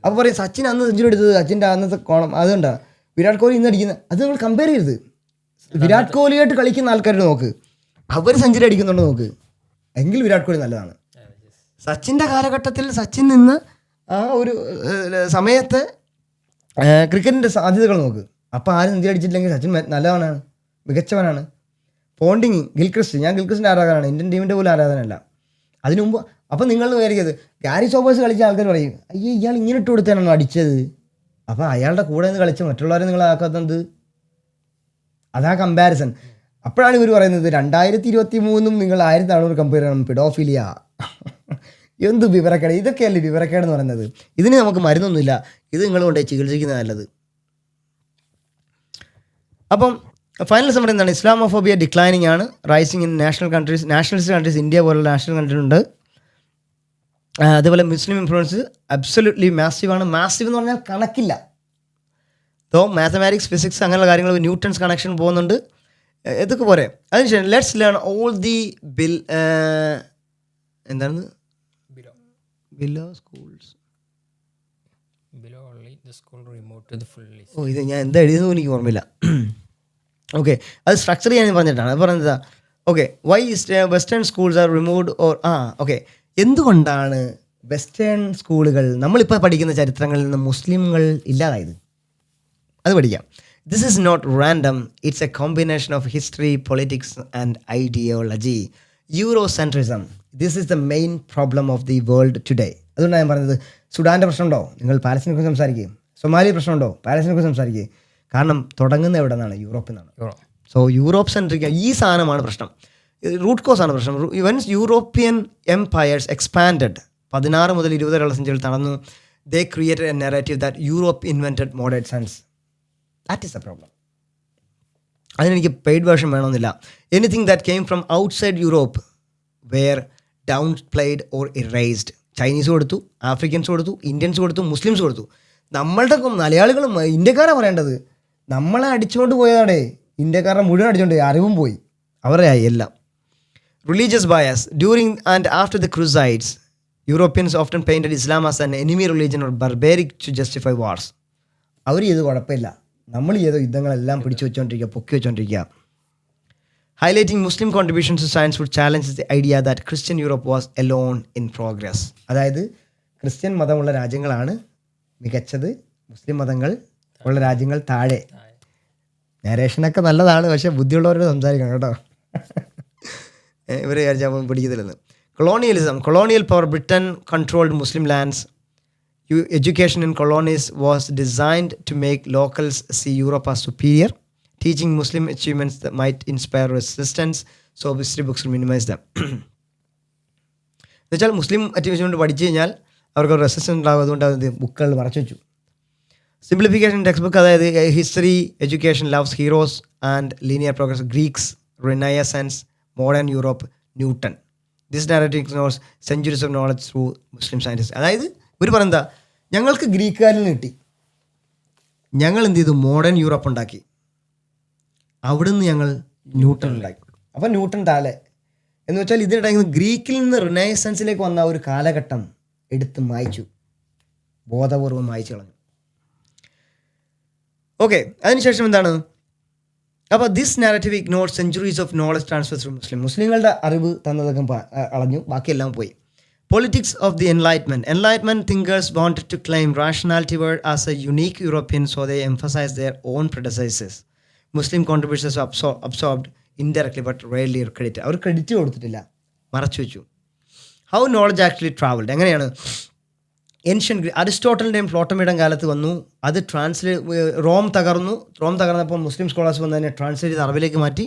അപ്പോൾ പറയും സച്ചിൻ അന്ന് സെഞ്ചുറി എടുത്തത്, സച്ചിൻ്റെ അന്നത്തെ കോണം അതുകൊണ്ടാണ്, വിരാട് കോഹ്ലി ഇന്ന് അടിക്കുന്നത്, അത് നിങ്ങൾ കമ്പയർ ചെയ്യരുത്. വിരാട് കോഹ്ലിയായിട്ട് കളിക്കുന്ന ആൾക്കാരുടെ നോക്ക്, അവർ സെഞ്ചുറി അടിക്കുന്നുണ്ടോ നോക്ക്, എങ്കിൽ വിരാട് കോഹ്ലി നല്ലതാണ്. സച്ചിൻ്റെ കാലഘട്ടത്തിൽ സച്ചിൻ നിന്ന് ആ ഒരു സമയത്ത് ക്രിക്കറ്റിൻ്റെ സാധ്യതകൾ നോക്ക്. അപ്പോൾ ആരും സെഞ്ചുറി അടിച്ചിട്ടില്ലെങ്കിൽ സച്ചിൻ നല്ലവനാണ്, മികച്ചവനാണ്. പോണ്ടിങ്, ഗിൽക്രിസ്റ്റ്, ഞാൻ ഗിൽക്രിസ്റ്റിൻ്റെ ആരാധകനാണ്, ഇന്ത്യൻ ടീമിൻ്റെ പോലും ആരാധനയല്ല. അതിനു മുമ്പ് അപ്പം നിങ്ങൾ വിചാരിക്കരുത്, ഗാരി സോബേഴ്സ് കളിച്ച ആൾക്കാർ പറയും അയ്യോ ഇയാൾ ഇങ്ങനെ ഇട്ട് കൊടുത്താണോ അടിച്ചത്. അപ്പോൾ അയാളുടെ കൂടെ നിന്ന് കളിച്ച് മറ്റുള്ളവരെ നിങ്ങളാക്കാത്തത്, അതാ കമ്പാരിസൺ. അപ്പോഴാണ് ഇവർ പറയുന്നത് 2023 നിങ്ങൾ 1400 കമ്പയർ ചെയ്യണം, പിഡോഫിലിയ. എന്ത് വിവരക്കേട്, ഇതൊക്കെയല്ലേ വിവരക്കേട് എന്ന് പറയുന്നത്. ഇതിന് നമുക്ക് മരുന്നൊന്നുമില്ല, ഇത് നിങ്ങൾ കൊണ്ടുപോയി ചികിത്സിക്കുന്നത് നല്ലത്. അപ്പം ഫൈനൽ സമ്മറി എന്താണ്? ഇസ്ലാമോഫോബിയ ഡിക്ലൈനിങ് ആണ്, rising in nationalist countries, India പോലുള്ള നാഷണൽ കൺട്രി ഉണ്ട്. അതേപോലെ മുസ്ലിം ഇൻഫ്ലുവൻസ് അബ്സല്യൂട്ട്ലി മാസീവാണ്. മാസീവ് എന്ന് പറഞ്ഞാൽ കണക്കില്ല. മാത്തമാറ്റിക്സ്, ഫിസിക്സ് അങ്ങനെയുള്ള കാര്യങ്ങൾ, ന്യൂട്ടൺസ് കണക്ഷൻ പോകുന്നുണ്ട്. ഇതൊക്കെ പോരെ. അതിനുശേഷം ലെറ്റ്സ് ലേൺ ഓൾ ദി എന്താണ് ബിലോ സ്കൂൾസ്. ഇത് ഞാൻ എന്താ എഴുതുന്നു എനിക്ക് ഓർമ്മയില്ല. ഓക്കെ, അത് സ്ട്രക്ചർ ചെയ്യാൻ പറഞ്ഞിട്ടാണ്. അത് പറഞ്ഞതാ. Okay, why western schools are removed or okay, എന്തുകൊണ്ടാണ് വെസ്റ്റേൺ സ്കൂളുകൾ നമ്മളിപ്പോൾ പഠിക്കുന്ന ചരിത്രങ്ങളിൽ നിന്ന് മുസ്ലിങ്ങൾ ഇല്ലാതായത്? അത് പഠിക്കാം. This is not random, it's a combination of history, politics and ideology. Eurocentrism, this is the main problem of the world today. അതുകൊണ്ടാണ് ഞാൻ പറഞ്ഞത് സുഡാൻ്റെ പ്രശ്നമുണ്ടോ, നിങ്ങൾ പാലസ്തീനെക്കുറിച്ച് സംസാരിക്കുക. സൊമാലി പ്രശ്നമുണ്ടോ, പാലസ്തീനെക്കുറിച്ച് സംസാരിക്കുക. കാരണം തുടങ്ങുന്ന എവിടെ നിന്നാണ്? യൂറോപ്പിൽ നിന്നാണ്. സോ യൂറോപ്പ് സെൻട്രിക് ഈ സാധനമാണ് പ്രശ്നം, റൂട്ട് കോസ് ആണ് പ്രശ്നം. വൻസ് യൂറോപ്യൻ എംപയേഴ്സ് എക്സ്പാൻഡഡ് 16 മുതൽ 20 വരെയുള്ള സെഞ്ചുറിയിൽ നടന്നു, they created a narrative that Europe invented modern science. That is a problem. അതിനെനിക്ക് പെയ്ഡ് വേർഷൻ വേണമെന്നില്ല. Anything that came from outside Europe were downplayed or erased. Chinese കൊടുത്തു, ആഫ്രിക്കൻസ് കൊടുത്തു, ഇന്ത്യൻസ് കൊടുത്തു, മുസ്ലിംസ് കൊടുത്തു. നമ്മളുടെ മലയാളികളും ഇന്ത്യക്കാരാണ് പറയേണ്ടത്. നമ്മളെ അടിച്ചുകൊണ്ട് പോയതാടേ, ഇന്ത്യക്കാരുടെ മുഴുവൻ അടിച്ചുകൊണ്ട് പോയി, അറിവും പോയി, അവരുടെ ആയി എല്ലാം. Religious bias during and after the crusades Europeans often painted Islam as an enemy religion or barbaric to justify wars. അവർ ചെയ്ത് കുഴപ്പമില്ല, നമ്മൾ ചെയ്ത യുദ്ധങ്ങളെല്ലാം പിടിച്ചു വെച്ചുകൊണ്ടിരിക്കുക, പൊക്കി വെച്ചുകൊണ്ടിരിക്കുക. Highlighting Muslim contributions to science would challenge the idea that Christian Europe was alone in progress. അതായത് ക്രിസ്ത്യൻ മതമുള്ള രാജ്യങ്ങളാണ് മികച്ചത്, മുസ്ലിം മതങ്ങൾ ഉള്ള രാജ്യങ്ങൾ താഴെ. നരേഷനൊക്കെ നല്ലതാണ്, പക്ഷേ ബുദ്ധിയുള്ളവരോട് സംസാരിക്കണം കേട്ടോ. ഇവർ വിചാരിച്ചാൽ പിടിക്കത്തില്ലെന്ന്. colonial power, Britain controlled Muslim lands. Education in colonies was designed to make locals see Europe as superior, teaching Muslim achievements that might inspire resistance, so history books will minimize them. എന്നുവെച്ചാൽ മുസ്ലിം അച്ചീവ്മെൻറ്റ് പഠിച്ചു കഴിഞ്ഞാൽ അവർക്ക് റെസിസ്റ്റൻസ് ഉണ്ടാകും, അതുകൊണ്ട് അത് ബുക്കുകൾ മറച്ചു വെച്ചു. സിംപ്ലിഫിക്കേഷൻ ടെക്സ്റ്റ് ബുക്ക്, അതായത് history education loves heroes and linear progress, Greeks, Renaissance, modern Europe, Newton. This narrative ignores centuries of knowledge through Muslim scientist. അതായത് ഇവർ പറയുന്നത് ഞങ്ങൾക്ക് ഗ്രീക്കുകാരിൽ നിന്ന് കിട്ടി, ഞങ്ങൾ എന്ത് ചെയ്തു, മോഡേൺ യൂറോപ്പ് ഉണ്ടാക്കി, അവിടുന്ന് ഞങ്ങൾ ന്യൂട്ടൺ ഉണ്ടാക്കി. അപ്പം ന്യൂട്ടൺ താഴെ എന്ന് വെച്ചാൽ ഇതിനിടയിൽ ഗ്രീക്കിൽ നിന്ന് റിനൈസൻസിലേക്ക് വന്ന ഒരു കാലഘട്ടം എടുത്ത് മായ്ച്ചു, ബോധപൂർവം മായ്ച്ചു കളഞ്ഞു. ഓക്കെ, അതിനുശേഷം എന്താണ്? അപ്പോൾ this narrative ignore centuries of knowledge transfer through മുസ്ലിങ്ങളുടെ അറിവ് തന്നതൊക്കെ അളഞ്ഞു, ബാക്കിയെല്ലാം പോയി. Politics of the enlightenment thinkers wanted to claim rationality word as a unique European, so they emphasise their on predecessors. Muslim contributions absorbed indirectly but rarely credit. അവർ ക്രെഡിറ്റ് കൊടുത്തിട്ടില്ല, മറച്ചു വെച്ചു. ഹൗ നോളജ് ആക്ച്വലി ട്രാവൽഡ്, എങ്ങനെയാണ്? ഏൻഷ്യൻ അരിസ്റ്റോട്ടലിൻ്റെയും പ്ലോട്ടമിയുടെയും കാലത്ത് വന്നു, അത് റോം തകർന്നപ്പോൾ മുസ്ലിം സ്കോളേഴ്സ് വന്ന് തന്നെ ട്രാൻസ്ലേറ്റ് ചെയ്ത് അറബിലേക്ക് മാറ്റി.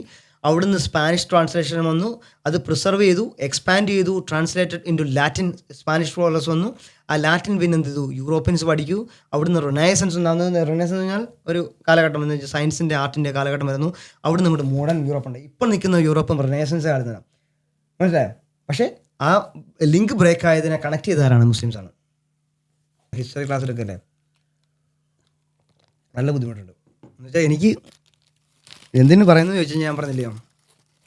അവിടുന്ന് സ്പാനിഷ് ട്രാൻസ്ലേഷൻ വന്നു, അത് പ്രിസർവ് ചെയ്തു, എക്സ്പാൻഡ് ചെയ്തു, translated into Latin. Spanish scholars വന്നു, ആ ലാറ്റിൻ പിന്നെ എന്ത് ചെയ്തു, യൂറോപ്യൻസ് പഠിക്കൂ. അവിടുന്ന് റിനൈസൻസ് ഉണ്ടാകുന്നത്, റിനൈസൻസ് എന്ന് പറഞ്ഞാൽ ഒരു കാലഘട്ടം എന്ന് വെച്ചാൽ സയൻസിൻ്റെ ആർട്ടിൻ്റെ കാലഘട്ടം വരുന്നു. അവിടുന്ന് നമ്മുടെ മോഡേൺ യൂറോപ്പ് ഉണ്ട്. ഇപ്പം നിൽക്കുന്ന യൂറോപ്പും റിനൈസൻസ് കാലത്താണ്, മനസ്സിലായോ? പക്ഷേ ആ ലിങ്ക് ബ്രേക്ക് ആയതിനെ കണക്ട് ചെയ്തവരാണ് മുസ്ലിംസാണ്. ഹിസ്റ്ററി ക്ലാസ്സിലൊക്കെ അല്ലേ നല്ല ബുദ്ധിമുട്ടുണ്ട്. എന്നുവെച്ചാൽ എനിക്ക് എന്തിനു പറയുന്നത് ചോദിച്ചാൽ ഞാൻ പറഞ്ഞില്ലയോ,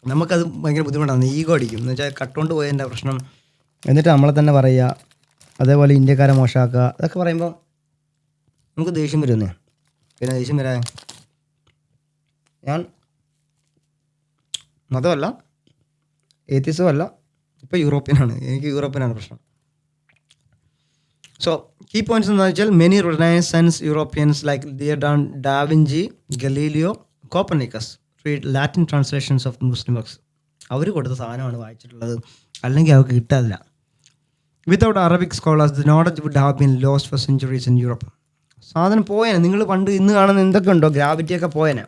നമുക്കത് ഭയങ്കര ബുദ്ധിമുട്ടാണ്, ഈഗോ അടിക്കും. എന്ന് വെച്ചാൽ കട്ടുകൊണ്ട് പോയതിൻ്റെ പ്രശ്നം, എന്നിട്ട് നമ്മളെ തന്നെ പറയുക, അതേപോലെ ഇന്ത്യക്കാരെ മോശമാക്കുക, അതൊക്കെ പറയുമ്പോൾ നമുക്ക് ദേഷ്യം വരുന്നേ. പിന്നെ ദേഷ്യം വരാൻ ഞാൻ മതമല്ല, ഏത്തിസവും അല്ല, ഇപ്പോൾ യൂറോപ്യനാണ്, എനിക്ക് യൂറോപ്യനാണ് പ്രശ്നം. സോ കീ പോയിന്റ്സ് എന്ന് വെച്ചാൽ many Renaissance Europeans like da Vinci, Galileo, Copernicus read Latin translations of Muslim works. അവർ കൊടുത്ത സാധനമാണ് വായിച്ചിട്ടുള്ളത്, അല്ലെങ്കിൽ അവർക്ക് കിട്ടാതില്ല. Without Arabic scholars the knowledge would have been lost for centuries in Europe. സാധനം പോയേനെ. നിങ്ങൾ പണ്ട് ഇന്ന് കാണുന്ന എന്തൊക്കെ ഉണ്ടോ, ഗ്രാവിറ്റിയൊക്കെ പോയേനെ.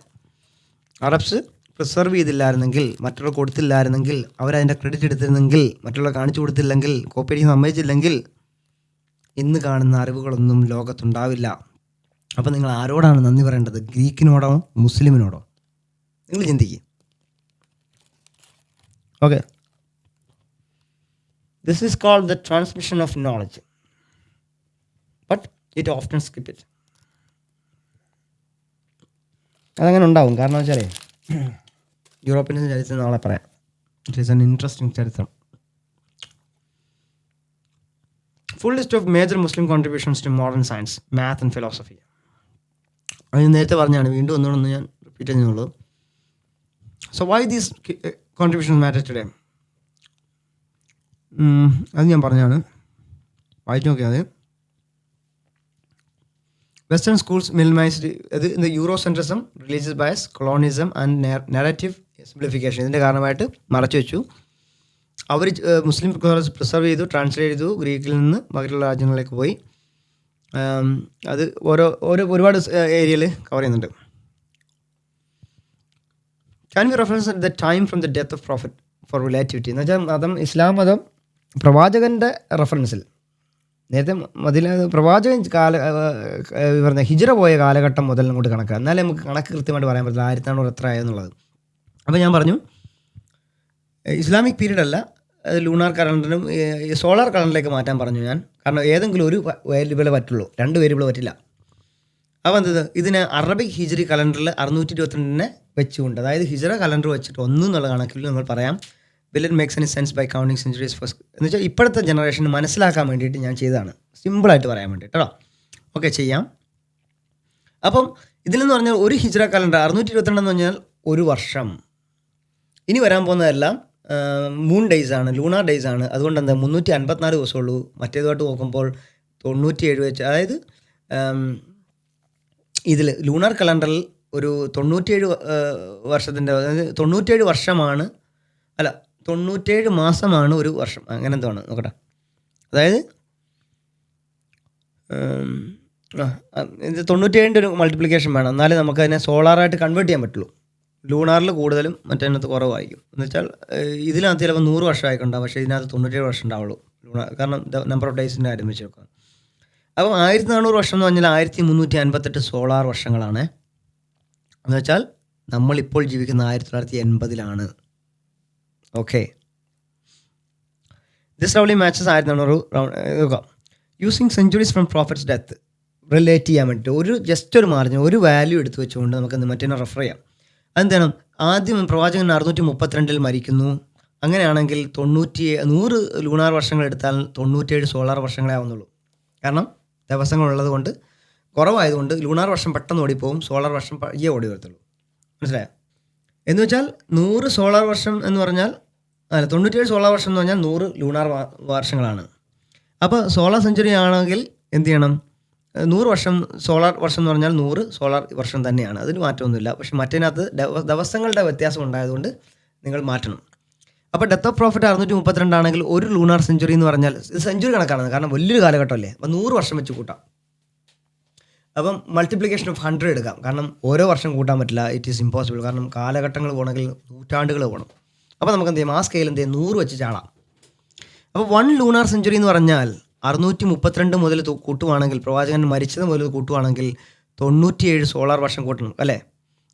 അറബ്സ് പ്രിസർവ് ചെയ്തില്ലായിരുന്നെങ്കിൽ, മറ്റുള്ള കൊടുത്തില്ലായിരുന്നെങ്കിൽ, അവരതിൻ്റെ ക്രെഡിറ്റ് എടുത്തിരുന്നെങ്കിൽ, മറ്റുള്ള കാണിച്ചു കൊടുത്തില്ലെങ്കിൽ, കോപ്പി അടിക്കാൻ സമ്മതിച്ചില്ലെങ്കിൽ ഇന്ന് കാണുന്ന അറിവുകളൊന്നും ലോകത്തുണ്ടാവില്ല. അപ്പം നിങ്ങൾ ആരോടാണ് നന്ദി പറയേണ്ടത്? ഗ്രീക്കിനോടോ മുസ്ലിമിനോടോ? നിങ്ങൾ ചിന്തിക്കുക. Okay, this is called the transmission of knowledge, but it often skip it. അതങ്ങനെ ഉണ്ടാവും. കാരണം വെച്ചാലേ യൂറോപ്പിൻ്റെ ചരിത്രം നാളെ പറയാം. ഇറ്റ് ഈസ് ആൻ ഇൻട്രസ്റ്റിംഗ് ചരിത്രം. Full list of major Muslim contributions to modern science, math and philosophy. അത് നേരത്തെ പറഞ്ഞാണ്, വീണ്ടും ഒന്നുകൂടെ ഞാൻ റിപ്പീറ്റ് ചെയ്യുന്നുള്ളൂ. So Y these contributions matter today? അത് ഞാൻ പറഞ്ഞാണ്, വായിച്ചു നോക്കിയാൽ മതി. വെസ്റ്റേൺ സ്കൂൾസ് മിനിമൈസ്ഡ്, അത് Eurocentrism, religious bias, colonialism and narrative simplification ഇതിൻ്റെ കാരണമായിട്ട് മറച്ചു വെച്ചു. അവർ മുസ്ലിം സ്കോളേഴ്സ് പ്രിസർവ് ചെയ്തു, ട്രാൻസ്ലേറ്റ് ചെയ്തു, ഗ്രീക്കിൽ നിന്ന് ബാക്കിയുള്ള രാജ്യങ്ങളിലേക്ക് പോയി. അത് ഒരുപാട് ഏരിയയിൽ കവർ ചെയ്യുന്നുണ്ട്. Can be reference the time from the death of profit for relativity എന്ന് വെച്ചാൽ ഇസ്ലാം മതം പ്രവാചകൻ്റെ റെഫറൻസിൽ നേരത്തെ പ്രവാചകൻ പറഞ്ഞ ഹിജ്റ പോയ കാലഘട്ടം മുതൽ അങ്ങോട്ട് കണക്ക്, എന്നാലേ നമുക്ക് കണക്ക് കൃത്യമായിട്ട് പറയാൻ പറ്റില്ല 1400 എത്ര ആയെന്നുള്ളത്. അപ്പോൾ ഞാൻ പറഞ്ഞു ഇസ്ലാമിക് പീരീഡ് അല്ല, ലൂണാർ കലണ്ടറിനും സോളാർ കലണ്ടറിലേക്ക് മാറ്റാൻ പറഞ്ഞു ഞാൻ. കാരണം ഏതെങ്കിലും ഒരു വേരിയബിൾ പറ്റുള്ളൂ, 2 വേരിയബിൾ പറ്റില്ല. അപ്പോൾ എന്തത് ഇതിന് അറബിക് ഹിജ്രി കലണ്ടറിൽ 622 വെച്ചുകൊണ്ട്, അതായത് ഹിജ്റ കലണ്ടർ വെച്ചിട്ട് 1 എന്നുള്ള കണക്കിൽ നമ്മൾ പറയാം will it makes any sense by counting centuries first എന്ന് വെച്ചാൽ ഇപ്പോഴത്തെ ജനറേഷന് മനസ്സിലാക്കാൻ വേണ്ടിയിട്ട് ഞാൻ ചെയ്തതാണ്, സിമ്പിളായിട്ട് പറയാൻ വേണ്ടിയിട്ട് കേട്ടോ. ഓക്കെ, ചെയ്യാം. അപ്പം ഇതിലെന്ന് പറഞ്ഞാൽ ഒരു ഹിജ്റ കലണ്ടർ 622 എന്ന് പറഞ്ഞാൽ ഒരു വർഷം. ഇനി വരാൻ പോകുന്നതെല്ലാം മൂൺ ഡേയ്സ് ആണ്, ലൂണാർ ഡേയ്സ് ആണ്. അതുകൊണ്ട് എന്താ 354 ദിവസമുള്ളൂ. മറ്റേതുമായിട്ട് നോക്കുമ്പോൾ 97 വെച്ച്, അതായത് ഇതിൽ ലൂണാർ കലണ്ടറിൽ ഒരു 97 വർഷത്തിൻ്റെ, അതായത് 97 വർഷമാണ്, അല്ല 97 മാസമാണ് ഒരു വർഷം, അങ്ങനെ എന്തോ ആണ് നോക്കട്ടെ. അതായത് ഇത് 97 ഒരു മൾട്ടിപ്ലിക്കേഷൻ വേണം, എന്നാലേ നമുക്കതിനെ സോളാറായിട്ട് കൺവേർട്ട് ചെയ്യാൻ പറ്റുള്ളൂ. ലൂണാറിൽ കൂടുതലും മറ്റതിനകത്ത് കുറവായിരിക്കും. എന്ന് വെച്ചാൽ ഇതിനകത്ത് ചിലപ്പോൾ 100 വർഷമായിക്കൊണ്ടാവും, പക്ഷേ ഇതിനകത്ത് 97 വർഷം ഉണ്ടാവുള്ളൂ ലൂണാർ, കാരണം നമ്പർ ഓഫ് ഡേയ്സിൻ്റെ കാര്യം വെച്ച് നോക്കാം. അപ്പോൾ 1400 വർഷം എന്ന് പറഞ്ഞാൽ 1358 സോളാർ വർഷങ്ങളാണ്. എന്ന് വെച്ചാൽ നമ്മളിപ്പോൾ ജീവിക്കുന്ന 1980-ലാണ്. Okay, this roughly matches 1400 using centuries from prophet's death relate ചെയ്യാൻ വേണ്ടിയിട്ട് ജസ്റ്റ് ഒരു മാർജിൻ, ഒരു വാല്യൂ എടുത്ത് വെച്ചുകൊണ്ട് നമുക്ക് മറ്റേ റെഫർ ചെയ്യാം. അതെന്താണ്, ആദ്യം പ്രവാചകൻ 632 മരിക്കുന്നു. അങ്ങനെയാണെങ്കിൽ 100 ലൂണാർ വർഷങ്ങൾ എടുത്താൽ 97 സോളാർ വർഷങ്ങളെ ആവുന്നുള്ളൂ. കാരണം ദിവസങ്ങളുള്ളത് കൊണ്ട്, കുറവായതുകൊണ്ട് ലൂണാർ വർഷം പെട്ടെന്ന് ഓടിപ്പോവും, സോളാർ വർഷം പയ്യെ ഓടി വരത്തുള്ളൂ. മനസ്സിലായോ? എന്ന് വെച്ചാൽ 100 സോളാർ വർഷം എന്ന് പറഞ്ഞാൽ, അല്ല 97 സോളാർ വർഷം എന്ന് പറഞ്ഞാൽ 100 ലൂണാർ വർഷങ്ങളാണ്. അപ്പോൾ സോളാർ സെഞ്ചുറി ആണെങ്കിൽ എന്ത് ചെയ്യണം, 100 വർഷം സോളാർ വർഷം എന്ന് പറഞ്ഞാൽ 100 സോളാർ വർഷം തന്നെയാണ്, അതിന് മാറ്റമൊന്നുമില്ല. പക്ഷെ മറ്റേതിനകത്ത് ദിവസങ്ങളുടെ വ്യത്യാസം ഉണ്ടായതുകൊണ്ട് നിങ്ങൾ മാറ്റണം. അപ്പോൾ ഡെത്ത് ഓഫ് പ്രോഫിറ്റ് 632 ആണെങ്കിൽ ഒരു ലൂണാർ സെഞ്ചുറി എന്ന് പറഞ്ഞാൽ ഇത് സെഞ്ചുറി കണക്കാണ്, കാരണം വലിയൊരു കാലഘട്ടമല്ലേ. അപ്പോൾ 100 വർഷം വെച്ച് കൂട്ടാം. അപ്പം മൾട്ടിപ്ലിക്കേഷൻ ഓഫ് 100 എടുക്കാം, കാരണം ഓരോ വർഷം കൂട്ടാൻ പറ്റില്ല, ഇറ്റ് ഈസ് ഇമ്പോസിബിൾ. കാരണം കാലഘട്ടങ്ങൾ പോകണമെങ്കിൽ നൂറ്റാണ്ടുകൾ പോകണം. അപ്പോൾ നമുക്ക് എന്ത് ചെയ്യും, ആ സ്കെയിൽ എന്ത് ചെയ്യും, 100 വെച്ച് ചാടാം. അപ്പോൾ 1 ലൂണാർ സെഞ്ചുറി എന്ന് പറഞ്ഞാൽ 632 മുതൽ കൂട്ടുവാണെങ്കിൽ, പ്രവാചകൻ മരിച്ചത് മുതൽ കൂട്ടുവാണെങ്കിൽ 97 സോളാർ വർഷം കൂട്ടണം അല്ലേ.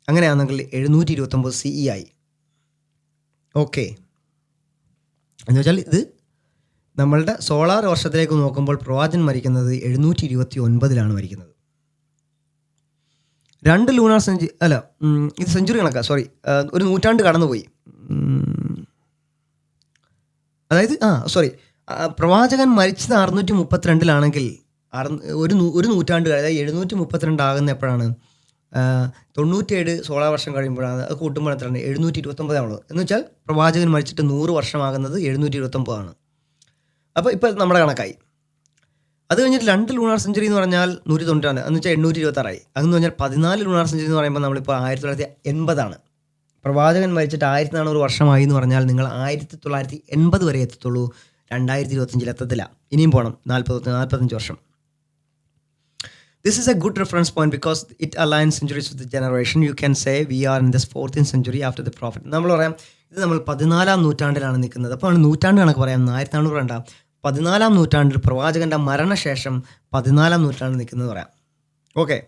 അങ്ങനെയാണെങ്കിൽ 729 CE ആയി. ഓക്കെ, എന്ന് വെച്ചാൽ ഇത് നമ്മളുടെ സോളാർ വർഷത്തിലേക്ക് നോക്കുമ്പോൾ പ്രവാചകൻ മരിക്കുന്നത് 729-ലാണ് മരിക്കുന്നത്. 2 ലൂണാർ സെഞ്ചുറി, അല്ല ഇത് സെഞ്ചുറി കണക്കാ, സോറി, ഒരു നൂറ്റാണ്ട് കടന്നുപോയി. അതായത് പ്രവാചകൻ മരിച്ചത് 632-ലാണെങ്കിൽ ഒരു നൂറ്റാണ്ട്, അതായത് 732 ആകുന്ന എപ്പോഴാണ്, 97 സോളാർ വർഷം കഴിയുമ്പോഴാണ്. അത് കൂട്ടുമ്പോൾ എത്രയാണ്, 729 ആണുള്ളത്. എന്ന് വെച്ചാൽ പ്രവാചകൻ മരിച്ചിട്ട് 100 വർഷമാകുന്നത് 729 ആണ്. അപ്പോൾ ഇപ്പോൾ നമ്മുടെ കണക്കായി. അത് കഴിഞ്ഞിട്ട് 2 ലൂണാർ സെഞ്ചുറി എന്ന് പറഞ്ഞാൽ 190 എന്ന് വെച്ചാൽ 826 അതെന്ന് പറഞ്ഞാൽ 14 ലൂണാർ സെഞ്ചുറി എന്ന് പറയുമ്പോൾ നമ്മളിപ്പോൾ 1980 പ്രവാചകൻ മരിച്ചിട്ട് 1400 വർഷമായി എന്ന് പറഞ്ഞാൽ നിങ്ങൾ 1980 വരെ എത്തത്തുള്ളൂ, 2025 എത്തത്തില്ല. ഇനിയും പോകണം 45 വർഷം. This is a good reference point because it aligns centuries with the generation. You can say we are in this 14th century after the prophet. നമ്മൾ പറയാം ഇത് നമ്മൾ 14-ാം നൂറ്റാണ്ടിലാണ് നിൽക്കുന്നത്. അപ്പോൾ നൂറ്റാണ്ട് കണക്ക് പറയാം, 1400 വേണ്ട, 14-ാം നൂറ്റാണ്ടിൽ പ്രവാചകൻ്റെ മരണശേഷം 14-ാം നൂറ്റാണ്ടിൽ നിൽക്കുന്നത് പറയാം. ഓക്കെ,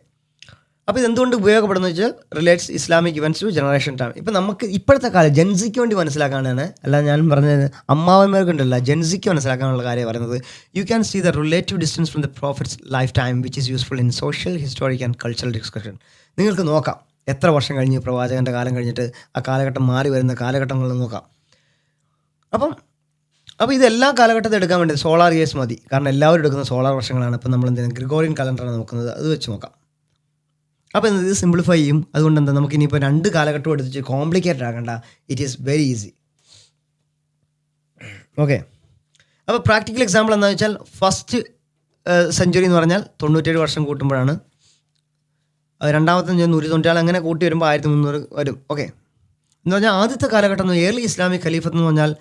അപ്പോൾ ഇതെന്തുകൊണ്ട് ഉപയോഗപ്പെടുന്നത് വെച്ചാൽ relates Islamic events to generation time. ഇപ്പം നമുക്ക് ഇപ്പോഴത്തെ കാലം ജെൻസിക്ക് വേണ്ടി മനസ്സിലാക്കാനാണ്, അല്ല ഞാൻ പറഞ്ഞത് അമ്മാവന്മാർക്കുണ്ടല്ല, ജെൻസിക്ക് മനസ്സിലാക്കാനുള്ള കാര്യം പറയുന്നത്. You can see the relative distance from the prophet's lifetime which is useful in social, historic and cultural discussion. നിങ്ങൾക്ക് നോക്കാം എത്ര വർഷം കഴിഞ്ഞ് പ്രവാചകൻ്റെ കാലം കഴിഞ്ഞിട്ട് ആ കാലഘട്ടം മാറി വരുന്ന കാലഘട്ടങ്ങൾ നോക്കാം. അപ്പോൾ ഇതെല്ലാ കാലഘട്ടത്തിൽ എടുക്കാൻ വേണ്ടി സോളാർ ഇയേഴ്സ് മതി, കാരണം എല്ലാവരും എടുക്കുന്ന സോളാർ വർഷങ്ങളാണ്. ഇപ്പം നമ്മൾ എന്തെങ്കിലും ഗ്രിഗോറിയൻ കലണ്ടറാണ് നോക്കുന്നത്, അത് വെച്ച് നോക്കാം. അപ്പോൾ ഇത് സിംപ്ലിഫൈ ചെയ്യും. അതുകൊണ്ട് എന്താ, നമുക്ക് ഇനിയിപ്പോൾ 2 കാലഘട്ടം എടുത്തിട്ട് കോംപ്ലിക്കേറ്റഡ് ആകണ്ട, it is very easy. Okay, അപ്പോൾ പ്രാക്ടിക്കൽ എക്സാമ്പിൾ എന്താണെന്ന് വെച്ചാൽ ഫസ്റ്റ് സെഞ്ചുറി എന്ന് പറഞ്ഞാൽ 97 വർഷം കൂട്ടുമ്പോഴാണ്, രണ്ടാമത്തെ 190 അങ്ങനെ കൂട്ടി വരുമ്പോൾ 1300 വരും. ഓക്കെ, എന്ന് പറഞ്ഞാൽ ആദ്യത്തെ കാലഘട്ടം ഏർലി ഇസ്ലാമിക് ഖലീഫത്ത് എന്ന് പറഞ്ഞാൽ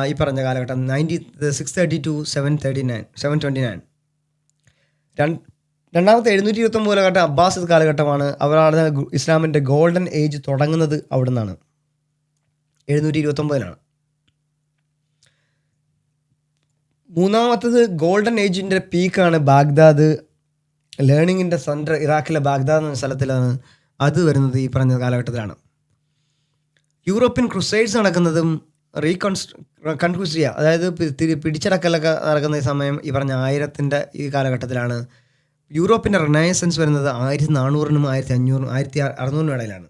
ഈ പറഞ്ഞ കാലഘട്ടം 630 to 729. രണ്ടാമത്തെ 729 കാലഘട്ടം അബ്ബാസിദ് കാലഘട്ടമാണ്. അവരാണ് ഇസ്ലാമിൻ്റെ ഗോൾഡൻ ഏജ് തുടങ്ങുന്നത് അവിടെ നിന്നാണ്, 729. മൂന്നാമത്തത് ഗോൾഡൻ ഏജിൻ്റെ പീക്കാണ് ബാഗ്ദാദ്, ലേണിങ്ങിൻ്റെ സെൻറ്റർ ഇറാഖിലെ ബാഗ്ദാദ് എന്ന സ്ഥലത്തിലാണ്. അത് വരുന്നത് ഈ പറഞ്ഞ കാലഘട്ടത്തിലാണ്. യൂറോപ്യൻ ക്രുസൈഡ്സ് നടക്കുന്നതും കൺക്യൂസ് ചെയ്യുക, അതായത് പിടിച്ചടക്കലൊക്കെ നടക്കുന്ന ഈ സമയം ഈ പറഞ്ഞ 1000 ഈ കാലഘട്ടത്തിലാണ്. യൂറോപ്പിൻ്റെ റിനൈസൻസ് വരുന്നത് 1400-നും 1500-നും 1600-നും ഇടയിലാണ്.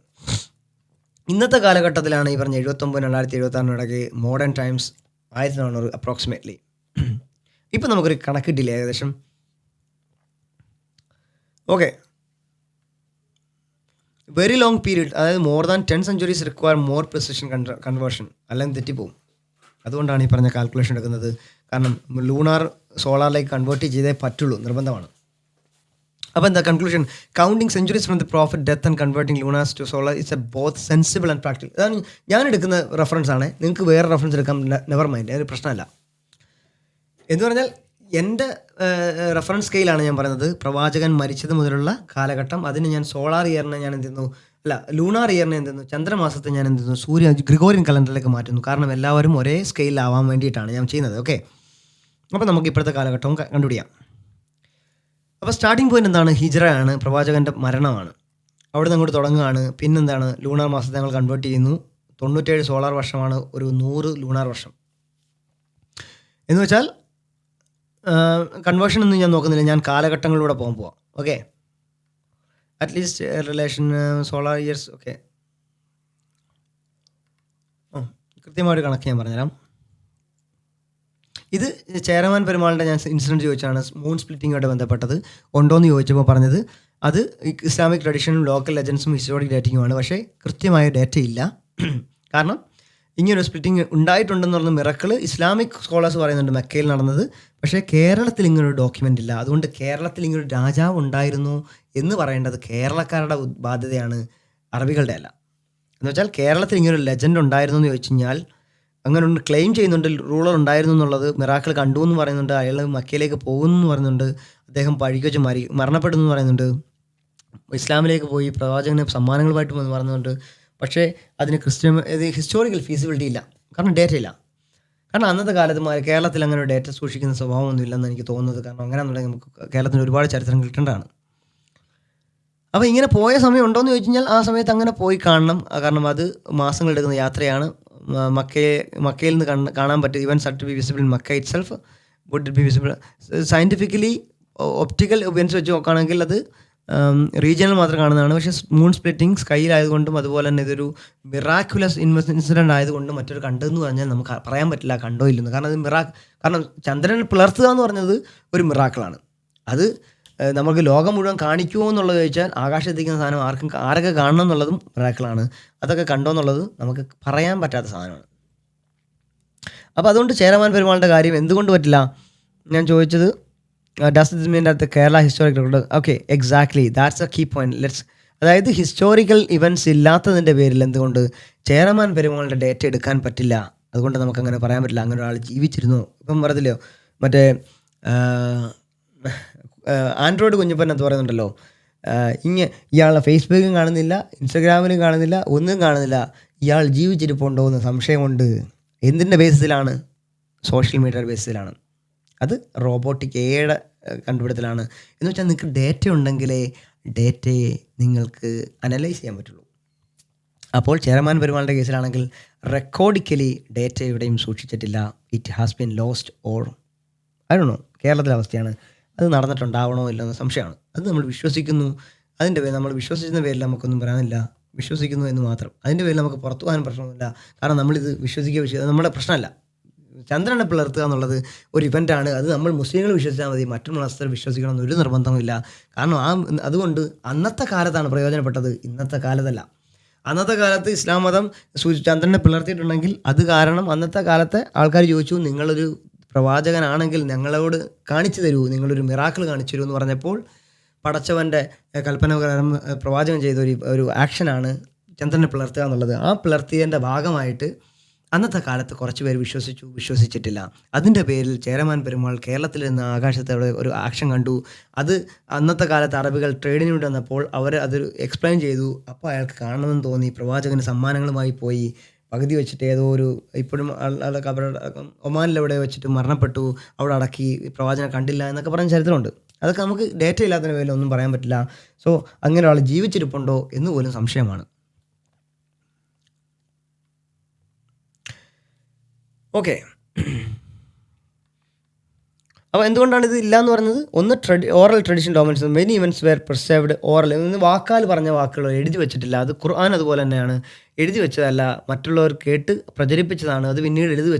ഇന്നത്തെ കാലഘട്ടത്തിലാണ് ഈ പറഞ്ഞ 79-2076 ഇടയ്ക്ക് മോഡേൺ ടൈംസ് 1400 അപ്രോക്സിമേറ്റ്ലി. ഇപ്പം നമുക്കൊരു കണക്കിട്ടില്ല ഏകദേശം. ഓക്കെ, വെരി ലോങ് പീരീഡ്, അതായത് more than 10 centuries require more precision conversion, അല്ലെങ്കിൽ തെറ്റിപ്പോവും. അതുകൊണ്ടാണ് ഈ പറഞ്ഞ കാൽക്കുലേഷൻ എടുക്കുന്നത്. കാരണം ലൂണാർ സോളാറിലേക്ക് കൺവേർട്ട് ചെയ്തേ പറ്റുള്ളൂ, നിർബന്ധമാണ്. അപ്പോൾ എന്താ conclusion? Counting centuries from the prophet death and converting lunars to solar it's a both sensible and practical. അതാണ് ഞാൻ എടുക്കുന്ന റെഫറൻസ് ആണ്. നിങ്ങൾക്ക് വേറെ റെഫറൻസ് എടുക്കാം, നെവർ മൈൻഡ്, അതൊരു പ്രശ്നമല്ല. എന്ന് പറഞ്ഞാൽ എൻ്റെ റെഫറൻസ് സ്കെയിലാണ് ഞാൻ പറയുന്നത്. പ്രവാചകൻ മരിച്ചത് മുതലുള്ള കാലഘട്ടം, അതിന് ഞാൻ സോളാർ ഇയറിനെ ഞാൻ എന്ത് ചെയ്യുന്നു, ലൂണാർ ഇയറിനെ എന്ത് ചെയ്യുന്നു, ചന്ദ്രമാസത്തെ ഞാൻ എന്ത് ചെയ്യുന്നു, ഗ്രിഗോറിയൻ കലണ്ടറിലേക്ക് മാറ്റുന്നു. കാരണം എല്ലാവരും ഒരേ സ്കെയിലാവാൻ വേണ്ടിയിട്ടാണ് ഞാൻ ചെയ്യുന്നത്. ഓക്കെ, അപ്പോൾ നമുക്ക് ഇപ്പോഴത്തെ കാലഘട്ടവും കണ്ടുപിടിക്കാം. അപ്പോൾ സ്റ്റാർട്ടിംഗ് പോയിന്റ് എന്താണ്? ഹിജ്റയാണ്, പ്രവാചകൻ്റെ മരണമാണ്. അവിടെ നിന്ന് അങ്ങോട്ട് തുടങ്ങുകയാണ്. പിന്നെന്താണ്? ലൂണാർ മാസത്തെ ഞങ്ങൾ കൺവേർട്ട് ചെയ്യുന്നു. 97 സോളാർ വർഷമാണ് ഒരു 100 ലൂണാർ വർഷം. എന്ന് വെച്ചാൽ കൺവേർഷൻ ഒന്നും ഞാൻ നോക്കുന്നില്ല, ഞാൻ കാലഘട്ടങ്ങളിലൂടെ പോവാം. Okay, at least relation solar years. Okay, കൃത്യമായൊരു കണക്ക് ഞാൻ പറഞ്ഞുതരാം. ഇത് ചേരമാൻ പെരുമാളിൻ്റെ ഞാൻ ഇൻസിഡൻറ്റ് ചോദിച്ചാണ് മൂൺ സ്പ്ലിറ്റിങ്ങുമായിട്ട് ബന്ധപ്പെട്ടത്. ഉണ്ടോയെന്ന് ചോദിച്ചപ്പോൾ പറഞ്ഞത് അത് ഇസ്ലാമിക് ട്രഡീഷനും ലോക്കൽ ലെജൻസും ഹിസ്റ്റോറിക് ഡേറ്റിങ്ങുമാണ്. പക്ഷേ കൃത്യമായ ഡേറ്റ ഇല്ല. കാരണം ഇങ്ങനൊരു സ്പ്ലിറ്റിംഗ് ഉണ്ടായിട്ടുണ്ടെന്ന് പറഞ്ഞ മിറക്കിൾ ഇസ്ലാമിക് സ്കോളേഴ്സ് പറയുന്നുണ്ട് മക്കയിൽ നടന്നത്. പക്ഷേ കേരളത്തിൽ ഇങ്ങനൊരു ഡോക്യുമെൻ്റ് ഇല്ല. അതുകൊണ്ട് കേരളത്തിൽ ഇങ്ങനൊരു രാജാവ് ഉണ്ടായിരുന്നു എന്ന് പറയേണ്ടത് കേരളക്കാരുടെ ബാധ്യതയാണ്, അറബികളുടെ അല്ല. എന്ന് വെച്ചാൽ കേരളത്തിൽ ഇങ്ങനൊരു ലെജൻഡ് ഉണ്ടായിരുന്നു എന്ന് ചോദിച്ചു കഴിഞ്ഞാൽ അങ്ങനെ ക്ലെയിം ചെയ്യുന്നുണ്ട്, റൂളർ ഉണ്ടായിരുന്നു എന്നുള്ളത്. മിറാക്കിൾ കണ്ടു എന്ന് പറയുന്നുണ്ട്, അയാൾ മക്കയിലേക്ക് പോകുന്നു എന്ന് പറയുന്നുണ്ട്, അദ്ദേഹം പഴിക്ക് വെച്ച് മരണപ്പെടുന്നു എന്ന് പറയുന്നുണ്ട്, ഇസ്ലാമിലേക്ക് പോയി പ്രവാചകന് സമ്മാനങ്ങളുമായിട്ട് പറയുന്നുണ്ട്. പക്ഷേ അതിന് ഹിസ്റ്റോറിക്കൽ ഫീസിബിലിറ്റി ഇല്ല, കാരണം ഡേറ്റ ഇല്ല. കാരണം അന്നത്തെ കാലത്ത് കേരളത്തിൽ അങ്ങനെ ഒരു ഡേറ്റ സൂക്ഷിക്കുന്ന സ്വഭാവമൊന്നും ഇല്ലെന്ന് എനിക്ക് തോന്നുന്നത്. കാരണം അങ്ങനെയാണെന്നുണ്ടെങ്കിൽ നമുക്ക് കേരളത്തിന് ഒരുപാട് ചരിത്രം കിട്ടേണ്ടതാണ്. അപ്പോൾ ഇങ്ങനെ പോയ സമയം ഉണ്ടോ എന്ന് ചോദിച്ചു കഴിഞ്ഞാൽ ആ സമയത്ത് അങ്ങനെ പോയി കാണണം. കാരണം അത് മാസങ്ങളെടുക്കുന്ന യാത്രയാണ്. മക്കയിൽ നിന്ന് കാണാൻ പറ്റും. Events are to be visible in Mecca itself, would it be visible scientifically optical events വെച്ച് നോക്കുകയാണെങ്കിൽ അത് റീജിയണൽ മാത്രം കാണുന്നതാണ്. പക്ഷേ മൂൺ സ്പ്ലിറ്റിംഗ് സ്കൈയിലായതുകൊണ്ടും അതുപോലെ തന്നെ ഇതൊരു മിറാക്കുലസ് ഇൻസിഡൻ്റ് ആയതുകൊണ്ടും മറ്റൊരു കണ്ടെന്ന് പറഞ്ഞാൽ നമുക്ക് പറയാൻ പറ്റില്ല കണ്ടോ ഇല്ലെന്ന്. കാരണം അത് കാരണം ചന്ദ്രനെ പിളർത്തുക എന്ന് പറഞ്ഞത് ഒരു മിറാക്കിളാണ്. അത് നമുക്ക് ലോകം മുഴുവൻ കാണിക്കുമോ എന്നുള്ളത് ചോദിച്ചാൽ ആകാശത്തേക്കുന്ന സാധനം ആരൊക്കെ കാണണം എന്നുള്ളതും മിറാക്കിളാണ്. അതൊക്കെ കണ്ടോ എന്നുള്ളത് നമുക്ക് പറയാൻ പറ്റാത്ത സാധനമാണ്. അപ്പോൾ അതുകൊണ്ട് ചേരമാൻ പെരുമാളിൻ്റെ കാര്യം എന്തുകൊണ്ട് പറ്റില്ല? ഞാൻ ചോദിച്ചത് does this mean that the Kerala historic record? Okay, exactly, that's a key point. അതായത് ഹിസ്റ്റോറിക്കൽ ഇവൻറ്റ്സ് ഇല്ലാത്തതിൻ്റെ പേരിൽ എന്തുകൊണ്ട് ചേരമാൻ പെരുമാളിൻ്റെ ഡേറ്റ എടുക്കാൻ പറ്റില്ല? അതുകൊണ്ട് നമുക്കങ്ങനെ പറയാൻ പറ്റില്ല അങ്ങനെ ഒരാൾ ജീവിച്ചിരുന്നു. ഇപ്പം പറഞ്ഞില്ലയോ മറ്റേ ആൻഡ്രോയിഡ് കുഞ്ഞപ്പൻ എന്ന് പറയുന്നുണ്ടല്ലോ, ഇയാളെ ഫേസ്ബുക്കും കാണുന്നില്ല, ഇൻസ്റ്റഗ്രാമിലും കാണുന്നില്ല, ഒന്നും കാണുന്നില്ല, ഇയാൾ ജീവിച്ചിരിപ്പുണ്ടോ എന്ന് സംശയമുണ്ട്. എന്തിൻ്റെ ബേസിസിലാണ്? സോഷ്യൽ മീഡിയയുടെ ബേസിസിലാണ്. അത് റോബോട്ടിക് എയുടെ കണ്ടുപിടുത്തലാണ്. എന്ന് വെച്ചാൽ നിങ്ങൾക്ക് ഡേറ്റ ഉണ്ടെങ്കിലേ ഡേറ്റയെ നിങ്ങൾക്ക് അനലൈസ് ചെയ്യാൻ പറ്റുള്ളൂ. അപ്പോൾ ചേരമാൻ പെരുമാളിൻ്റെ കേസിലാണെങ്കിൽ റെക്കോർഡിക്കലി ഡേറ്റ എവിടെയും സൂക്ഷിച്ചിട്ടില്ല. It has been lost or I don't know. കേരളത്തിലെ അവസ്ഥയാണ്. അത് നടന്നിട്ടുണ്ടാവണോ ഇല്ലെന്ന് സംശയമാണ്. അത് നമ്മൾ വിശ്വസിക്കുന്നു. അതിൻ്റെ പേരിൽ നമ്മൾ വിശ്വസിക്കുന്ന പേരിൽ നമുക്കൊന്നും പറയാനില്ല, വിശ്വസിക്കുന്നു എന്ന് മാത്രം. അതിൻ്റെ പേരിൽ നമുക്ക് പുറത്തു പോകാൻ പ്രശ്നമൊന്നുമില്ല. കാരണം നമ്മളിത് വിശ്വസിക്കുക നമ്മുടെ പ്രശ്നമല്ല. ചന്ദ്രനെ പിളർത്തുക എന്നുള്ളത് ഒരു ഇവൻ്റാണ്. അത് നമ്മൾ മുസ്ലിങ്ങൾ വിശ്വസിച്ചാൽ മതി, മറ്റു മതസ്ഥർ വിശ്വസിക്കണം എന്നൊരു നിർബന്ധമില്ല. കാരണം അതുകൊണ്ട് അന്നത്തെ കാലത്താണ് പ്രയോജനപ്പെട്ടത്, ഇന്നത്തെ കാലത്തല്ല. അന്നത്തെ കാലത്ത് ഇസ്ലാം മതം ചന്ദ്രനെ പിളർത്തിയിട്ടുണ്ടെങ്കിൽ അത് കാരണം അന്നത്തെ കാലത്തെ ആൾക്കാർ ചോദിച്ചു, നിങ്ങളൊരു പ്രവാചകനാണെങ്കിൽ ഞങ്ങളോട് കാണിച്ചു തരൂ, നിങ്ങളൊരു മിറാക്കിൾ കാണിച്ചു തരൂ എന്ന് പറഞ്ഞപ്പോൾ പടച്ചവൻ്റെ കൽപ്പന പ്രകാരം പ്രവാചകൻ ചെയ്ത ഒരു ആക്ഷനാണ് ചന്ദ്രനെ പിളർത്തുക എന്നുള്ളത്. ആ പിളർത്തിയതിൻ്റെ ഭാഗമായിട്ട് അന്നത്തെ കാലത്ത് കുറച്ച് പേര് വിശ്വസിച്ചു, വിശ്വസിച്ചിട്ടില്ല. അതിൻ്റെ പേരിൽ ചേരമാൻ പെരുമാൾ കേരളത്തിൽ നിന്ന് ആകാശത്ത് ഒരു ആക്ഷൻ കണ്ടു. അത് അന്നത്തെ കാലത്ത് അറബികൾ ട്രേഡിന് വേണ്ടി വന്നപ്പോൾ അവർ അത് എക്സ്പ്ലെയിൻ ചെയ്തു. അപ്പോൾ അയാൾക്ക് കാണണമെന്ന് തോന്നി. പ്രവാചകന് സമ്മാനങ്ങളുമായി പോയി. പകുതി വെച്ചിട്ട് ഏതോ ഒരു ഇപ്പോഴും ആളുടെ കബറടക്കം ഒമാനിലെവിടെ വെച്ചിട്ട് മരണപ്പെട്ടു, അവിടെ അടക്കി, പ്രവാചകനെ കണ്ടില്ല എന്നൊക്കെ പറഞ്ഞ ചരിത്രമുണ്ട്. അതൊക്കെ നമുക്ക് ഡേറ്റ ഇല്ലാത്തതിന് പേരിൽ ഒന്നും പറയാൻ പറ്റില്ല. സോ അങ്ങനെ ഒരാൾ ജീവിച്ചിരിപ്പുണ്ടോ എന്ന് പോലും സംശയമാണ്. ഓക്കെ, അപ്പോൾ എന്തുകൊണ്ടാണ് ഇത് ഇല്ലയെന്ന് പറഞ്ഞത്? ഒന്ന് oral tradition dominance, many events were preserved oral. വാക്കാൽ പറഞ്ഞ വാക്കുകൾ എഴുതി വെച്ചിട്ടില്ല. അത് ഖുർആൻ അതുപോലെ തന്നെയാണ്, എഴുതി വെച്ചതല്ല, മറ്റുള്ളവർ കേട്ട് പ്രചരിപ്പിച്ചതാണ്. അത് പിന്നീട്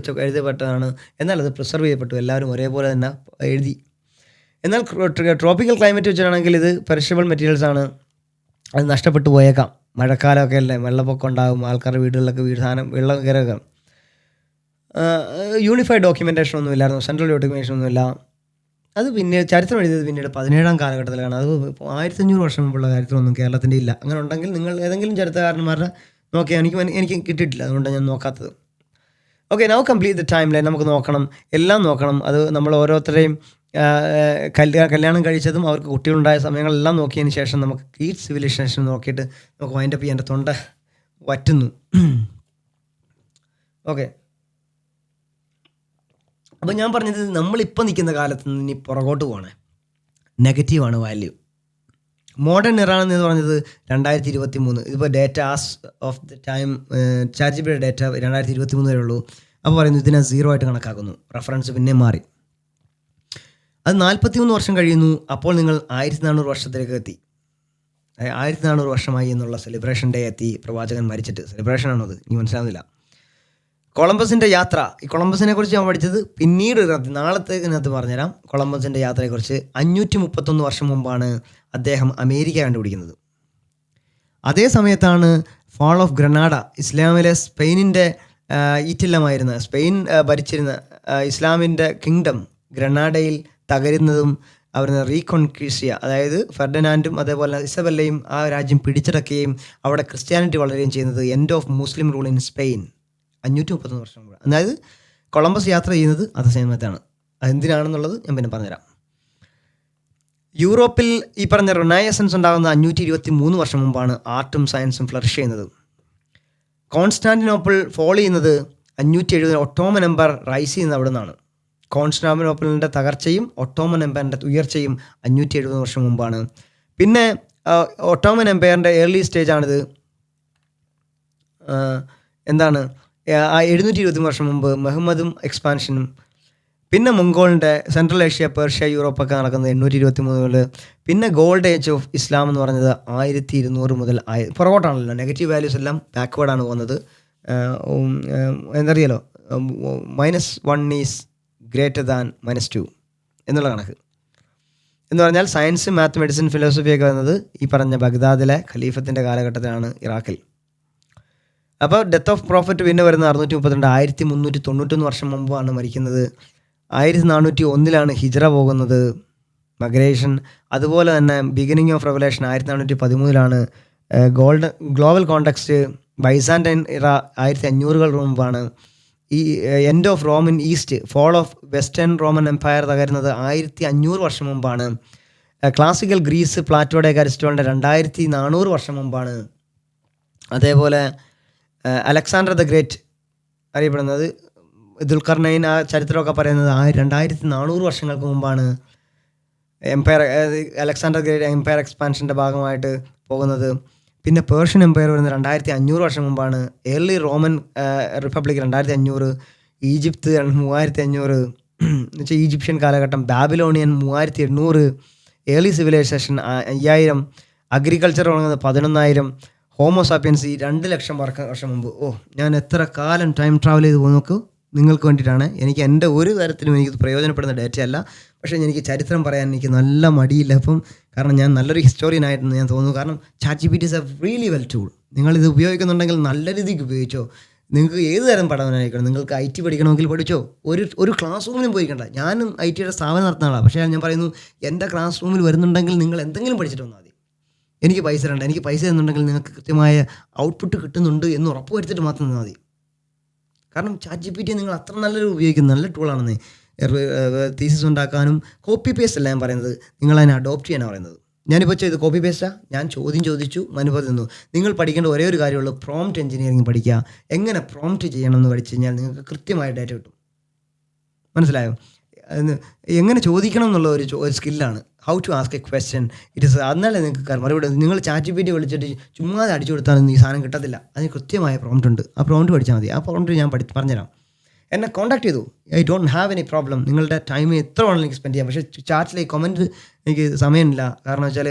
എഴുതപ്പെട്ടതാണ്. എന്നാൽ അത് പ്രിസർവ് ചെയ്യപ്പെട്ടു, എല്ലാവരും ഒരേപോലെ തന്നെ എഴുതി. എന്നാൽ ട്രോപ്പിക്കൽ ക്ലൈമറ്റ് വെച്ചിട്ടാണെങ്കിൽ ഇത് പെരിഷബിൾ മെറ്റീരിയൽസ് ആണ്, അത് നഷ്ടപ്പെട്ടു പോയേക്കാം. മഴക്കാലമൊക്കെ അല്ലേ, വെള്ളപ്പൊക്കം ഉണ്ടാകും, ആൾക്കാരുടെ വീടുകളിലൊക്കെ വെള്ളം കയറുക. യൂണിഫൈഡ് ഡോക്യുമെൻറ്റേഷൻ ഒന്നും ഇല്ലായിരുന്നു, സെൻട്രൽ ഡോക്യുമെൻറ്റേഷൻ ഒന്നുമില്ല. അത് പിന്നീട് ചരിത്രം എഴുതിയത് പിന്നീട് 17-ാം കാലഘട്ടത്തിലാണ്. അത് 1500 വർഷം മുമ്പുള്ള കാര്യത്തിലൊന്നും കേരളത്തിൻ്റെ ഇല്ല. അങ്ങനെ ഉണ്ടെങ്കിൽ നിങ്ങൾ ഏതെങ്കിലും ചരിത്രകാരന്മാരുടെ നോക്കിയാൽ എനിക്ക് കിട്ടിയിട്ടില്ല, അതുകൊണ്ടാണ് ഞാൻ നോക്കാത്തത്. Okay, now complete the timeline. നമുക്ക് നോക്കണം, എല്ലാം നോക്കണം. അത് നമ്മൾ ഓരോരുത്തരെയും കല്യാണം കഴിച്ചതും അവർക്ക് കുട്ടികളുണ്ടായ സമയങ്ങളെല്ലാം നോക്കിയതിന് ശേഷം നമുക്ക് ഗ്രീറ്റ് സിവിലൈസേഷൻ നോക്കിയിട്ട് നമുക്ക് വൈൻഡപ്പ് ചെയ്യാൻ എൻ്റെ തൊണ്ട വറ്റുന്നു. ഓക്കെ, അപ്പോൾ ഞാൻ പറഞ്ഞത് നമ്മളിപ്പോൾ നിൽക്കുന്ന കാലത്ത് നിന്ന് ഇനി പുറകോട്ട് പോകണേ, നെഗറ്റീവാണ് വാല്യൂ. മോഡേൺ ഇറാണെന്ന് പറഞ്ഞത് 2023. ഇതിപ്പോൾ data as of the time chat data 2023 വരെ ഉള്ളൂ. അപ്പോൾ പറയുന്നു ഇതിനെ 0 ആയിട്ട് കണക്കാക്കുന്നു. റെഫറൻസ് പിന്നെ മാറി. അത് 43 വർഷം കഴിയുന്നു. അപ്പോൾ നിങ്ങൾ 1400 വർഷത്തിലേക്ക് എത്തി. 1400 വർഷമായി എന്നുള്ള സെലിബ്രേഷൻ ഡേ എത്തി. പ്രവാചകൻ മരിച്ചിട്ട് സെലിബ്രേഷനാണോ അത്? ഇനി മനസ്സിലാവുന്നില്ല. കൊളംബസിൻ്റെ യാത്ര, ഈ കൊളംബസിനെ കുറിച്ച് ഞാൻ പഠിച്ചത് പിന്നീട് നാളത്തേക്കിനകത്ത് പറഞ്ഞുതരാം. കൊളംബസിൻ്റെ യാത്രയെക്കുറിച്ച് 531 വർഷം മുമ്പാണ് അദ്ദേഹം അമേരിക്ക കണ്ടുപിടിക്കുന്നത്. അതേ സമയത്താണ് ഫാൾ ഓഫ് ഗ്രനാഡ, ഇസ്ലാമിലെ സ്പെയിനിൻ്റെ ഈറ്റില്ലമായിരുന്ന, സ്പെയിൻ ഭരിച്ചിരുന്ന ഇസ്ലാമിൻ്റെ കിങ്ഡം ഗ്രനാഡയിൽ തകരുന്നതും അവരുടെ റീകോൺക്വീസ്റ്റ്, അതായത് ഫെർഡിനാൻഡും അതേപോലെ ഇസബെല്ലയും ആ രാജ്യം പിടിച്ചടക്കുകയും അവിടെ ക്രിസ്ത്യാനിറ്റി വളരുകയും ചെയ്യുന്നത് end of Muslim rule in Spain 531 വർഷം മുമ്പ്. അതായത് കൊളംബസ് യാത്ര ചെയ്യുന്നത് അതേ സമയത്താണ്. അതെന്തിനാണെന്നുള്ളത് ഞാൻ പിന്നെ പറഞ്ഞുതരാം. യൂറോപ്പിൽ ഈ പറഞ്ഞ റിനൈസൻസ് ഉണ്ടാകുന്ന 523 വർഷം മുമ്പാണ് ആർട്ടും സയൻസും ഫ്ലറിഷ് ചെയ്യുന്നത്. കോൺസ്റ്റാന്റിനോപ്പിൾ ഫോൾ ചെയ്യുന്നത് 570 ഒട്ടോമൻ എംപയർ റൈസ് ചെയ്യുന്നത് അവിടെ നിന്നാണ്. കോൺസ്റ്റാന്റിനോപ്പിളിൻ്റെ തകർച്ചയും ഒട്ടോമൻ എംപയറിൻ്റെ ഉയർച്ചയും 570 വർഷം മുമ്പാണ്. പിന്നെ ഒട്ടോമൻ എംപയറിൻ്റെ ഏർലി സ്റ്റേജാണിത്. എന്താണ് 723 വർഷം മുമ്പ് മുഹമ്മദും എക്സ്പാൻഷനും. പിന്നെ മംഗോളിൻ്റെ സെൻട്രൽ ഏഷ്യ, പേർഷ്യ, യൂറോപ്പൊക്കെ നടക്കുന്നത് 823 പിന്നെ ഗോൾഡ് ഏജ് ഓഫ് ഇസ്ലാം എന്ന് പറഞ്ഞത് 1200 മുതൽ പുറകോട്ടാണല്ലോ. നെഗറ്റീവ് വാല്യൂസ് എല്ലാം ബാക്ക്വേർഡാണ് പോകുന്നത്. എന്തറിയാലോ, -1 ഈസ് ഗ്രേറ്റർ ദാൻ -2 എന്നുള്ള കണക്ക്. എന്ന് പറഞ്ഞാൽ സയൻസ്, മാത്ത്, മെഡിസിൻ, ഫിലോസഫിയൊക്കെ വന്നത് ഈ പറഞ്ഞ ബഗ്ദാദിലെ ഖലീഫത്തിൻ്റെ കാലഘട്ടത്തിലാണ്, ഇറാഖിൽ. അപ്പോൾ ഡെത്ത് ഓഫ് പ്രോഫറ്റ് പിന്നെ വരുന്നത് 632, 1391 വർഷം മുമ്പാണ് മരിക്കുന്നത്. 1401 ഹിജ്റ പോകുന്നത്, മൈഗ്രേഷൻ. അതുപോലെ തന്നെ beginning of revelation 1413 global context Byzantine era 1500 മുമ്പാണ്. ഈ end of Roman east, fall of western Roman empire തകരുന്നത് 1500 വർഷം മുമ്പാണ്. ക്ലാസിക്കൽ ഗ്രീസ്, പ്ലാറ്റോയുടെ അരിസ്റ്റോളിൻ്റെ 2400 വർഷം മുമ്പാണ്. അതേപോലെ അലക്സാണ്ടർ ദ ഗ്രേറ്റ് അറിയപ്പെടുന്നത്, ദുൽഖർനൈൻ, ആ ചരിത്രമൊക്കെ പറയുന്നത് 2400 വർഷങ്ങൾക്ക് മുമ്പാണ്. എംപയർ അലക്സാണ്ടർ ഗ്രേറ്റ് എംപയർ എക്സ്പാൻഷൻ്റെ ഭാഗമായിട്ട് പോകുന്നത്. പിന്നെ പേർഷ്യൻ എംപയർ വരുന്നത് 2500 വർഷം മുമ്പാണ്. ഏർലി റോമൻ റിപ്പബ്ലിക് 2500, ഈജിപ്ത് 3500 എന്ന് വെച്ചാൽ ഈജിപ്ഷ്യൻ കാലഘട്ടം. ബാബിലോണിയൻ 3800, ഏർലി സിവിലൈസേഷൻ 5000, അഗ്രികൾച്ചർ തുടങ്ങുന്നത് 11,000, ഹോമോസാപ്പിയൻസ് 2 ലക്ഷം വർഷം മുമ്പ്. ഞാൻ എത്ര കാലം ടൈം ട്രാവൽ ചെയ്ത് നോക്കൂ, നിങ്ങൾക്ക് വേണ്ടിയിട്ടാണ്. എനിക്ക് എൻ്റെ ഒരു തരത്തിലും എനിക്ക് പ്രയോജനപ്പെടുന്ന ഡേറ്റയല്ല, പക്ഷേ എനിക്ക് ചരിത്രം പറയാൻ എനിക്ക് നല്ല മടിയില്ല ഇപ്പം. കാരണം ഞാൻ നല്ലൊരു ഹിസ്റ്റോറിയൻ ആയിട്ടെന്ന് ഞാൻ തോന്നുന്നു. കാരണം ChatGPT is A really well tool. നിങ്ങളിത് ഉപയോഗിക്കുന്നുണ്ടെങ്കിൽ നല്ല രീതിക്ക് ഉപയോഗിച്ചോ. നിങ്ങൾക്ക് ഏത് തരം പഠനമായിരിക്കണം, നിങ്ങൾക്ക് IT പഠിക്കണമെങ്കിൽ പഠിച്ചോ. ഒരു ക്ലാസ് റൂമിലും പോയിക്കണ്ട. ഞാനും IT-യുടെ സ്ഥാപനം നടത്തുന്ന ആളാണ്. പക്ഷേ ഞാൻ പറയുന്നു, എൻ്റെ ക്ലാസ് റൂമിൽ വരുന്നുണ്ടെങ്കിൽ നിങ്ങൾ എന്തെങ്കിലും പഠിച്ചിട്ട് വന്നാൽ മതി. എനിക്ക് പൈസ തരണ്ട. എനിക്ക് പൈസ തന്നുണ്ടെങ്കിൽ നിങ്ങൾക്ക് കൃത്യമായ ഔട്ട്പുട്ട് കിട്ടുന്നുണ്ട് എന്ന് ഉറപ്പ് വരുത്തിയിട്ട് മാത്രം മതി. കാരണം ChatGPT നിങ്ങൾ അത്ര നല്ലൊരു ഉപയോഗിക്കുന്ന നല്ല ടൂളാണെന്ന്. തീസിസ് ഉണ്ടാക്കാനും കോപ്പി പേസ്റ്റ് അല്ല ഞാൻ പറയുന്നത്, നിങ്ങൾ അതിനെ അഡോപ്റ്റ് ചെയ്യാനാണ് പറയുന്നത്. ഞാനിപ്പോൾ ചെയ്ത് കോപ്പി പേസ്റ്റാണ്. ഞാൻ ചോദ്യം ചോദിച്ചു, മനുഭവം തന്നു. നിങ്ങൾ പഠിക്കേണ്ട ഒരേ ഒരു കാര്യമുള്ളൂ, പ്രോംപ്റ്റ് എഞ്ചിനീയറിംഗ് പഠിക്കുക. എങ്ങനെ പ്രോംപ്റ്റ് ചെയ്യണമെന്ന് പഠിച്ചു കഴിഞ്ഞാൽ നിങ്ങൾക്ക് കൃത്യമായ ഡാറ്റ കിട്ടും. മനസ്സിലായോ? എങ്ങനെ ചോദിക്കണം എന്നുള്ള ഒരു സ്കില്ലാണ്. How to ask a question it is. എന്നാലേ നിങ്ങൾക്ക് മറുപടി. നിങ്ങൾ ChatGPT വിളിച്ചിട്ട് ചുമ്മാതെ അടിച്ചു കൊടുത്താലൊന്നും ഈ സാധനം കിട്ടത്തില്ല. അതിന് കൃത്യമായ പ്രോംപ്റ്റ് ഉണ്ട്. ആ പ്രോംപ്റ്റ് പഠിച്ചാൽ മതി. ആ പ്രോംപ്റ്റ് ഞാൻ പറഞ്ഞുതരാം. എന്നെ കോൺടാക്ട് ചെയ്തു. I don't have any problem. നിങ്ങളുടെ ടൈം എത്ര വേണമെങ്കിലും എനിക്ക് സ്പെൻഡ് ചെയ്യാം. പക്ഷേ ചാറ്റിലേക്ക് കമൻറ്റ് എനിക്ക് സമയമില്ല. കാരണം വെച്ചാൽ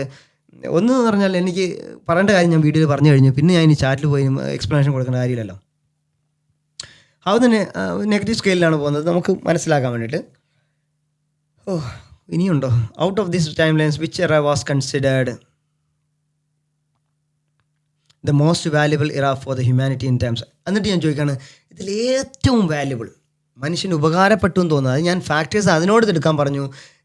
ഒന്ന് പറഞ്ഞാൽ എനിക്ക് പറയേണ്ട കാര്യം ഞാൻ വീഡിയോയിൽ പറഞ്ഞു കഴിഞ്ഞു. പിന്നെ ഞാൻ ഇനി ചാറ്റിൽ പോയി എക്സ്പ്ലനേഷൻ കൊടുക്കേണ്ട കാര്യമില്ലല്ലോ. അത് തന്നെ നെഗറ്റീവ് സ്കെയിലാണ് പോകുന്നത് നമുക്ക് മനസ്സിലാക്കാൻ വേണ്ടിയിട്ട്. ഇനിയുണ്ടോ? Out of this timelines which era was considered the most valuable era for the humanity in times. എന്നിട്ട് ഞാൻ ചോദിക്കുകയാണ്, ഇതിൽ ഏറ്റവും വാല്യുബിൾ മനുഷ്യന് ഉപകാരപ്പെട്ടു എന്ന് തോന്നുന്നത്. അത് ഞാൻ ഫാക്ടേഴ്സ് അതിനോട് എടുക്കാൻ പറഞ്ഞു.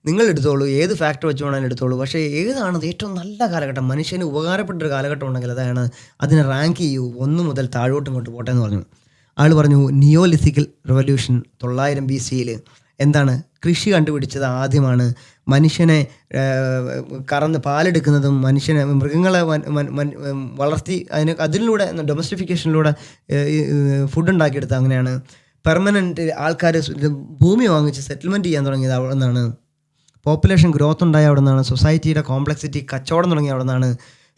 നിങ്ങൾ എടുത്തോളൂ, ഏത് ഫാക്ടർ വെച്ച് വേണമെങ്കിലും എടുത്തോളൂ. പക്ഷേ ഏതാണ് ഏറ്റവും നല്ല കാലഘട്ടം, മനുഷ്യന് ഉപകാരപ്പെട്ടൊരു കാലഘട്ടം ഉണ്ടെങ്കിൽ അതാണ്. അതിനെ റാങ്ക് ചെയ്യൂ, 1 മുതൽ താഴോട്ട് ഇങ്ങോട്ട് പോട്ടെ എന്ന് പറഞ്ഞു. ആൾ പറഞ്ഞു നിയോലിത്തിക്കൽ റെവല്യൂഷൻ 900 BC എന്താണ്? കൃഷി കണ്ടുപിടിച്ചത് ആദ്യമാണ്. മനുഷ്യനെ കറന്ന് പാലെടുക്കുന്നതും മനുഷ്യനെ മൃഗങ്ങളെ വളർത്തി അതിലൂടെ ഡൊമസ്റ്റിഫിക്കേഷനിലൂടെ ഫുഡ് ഉണ്ടാക്കിയെടുത്ത അങ്ങനെയാണ്. പെർമനൻറ്റ് ആൾക്കാർ ഭൂമി വാങ്ങിച്ച് സെറ്റിൽമെൻറ്റ് ചെയ്യാൻ തുടങ്ങിയത് അവിടെ നിന്നാണ്. പോപ്പുലേഷൻ ഗ്രോത്ത് ഉണ്ടായ അവിടെ നിന്നാണ്. സൊസൈറ്റിയുടെ കോംപ്ലക്സിറ്റി കച്ചവടം തുടങ്ങിയ അവിടെ നിന്നാണ്.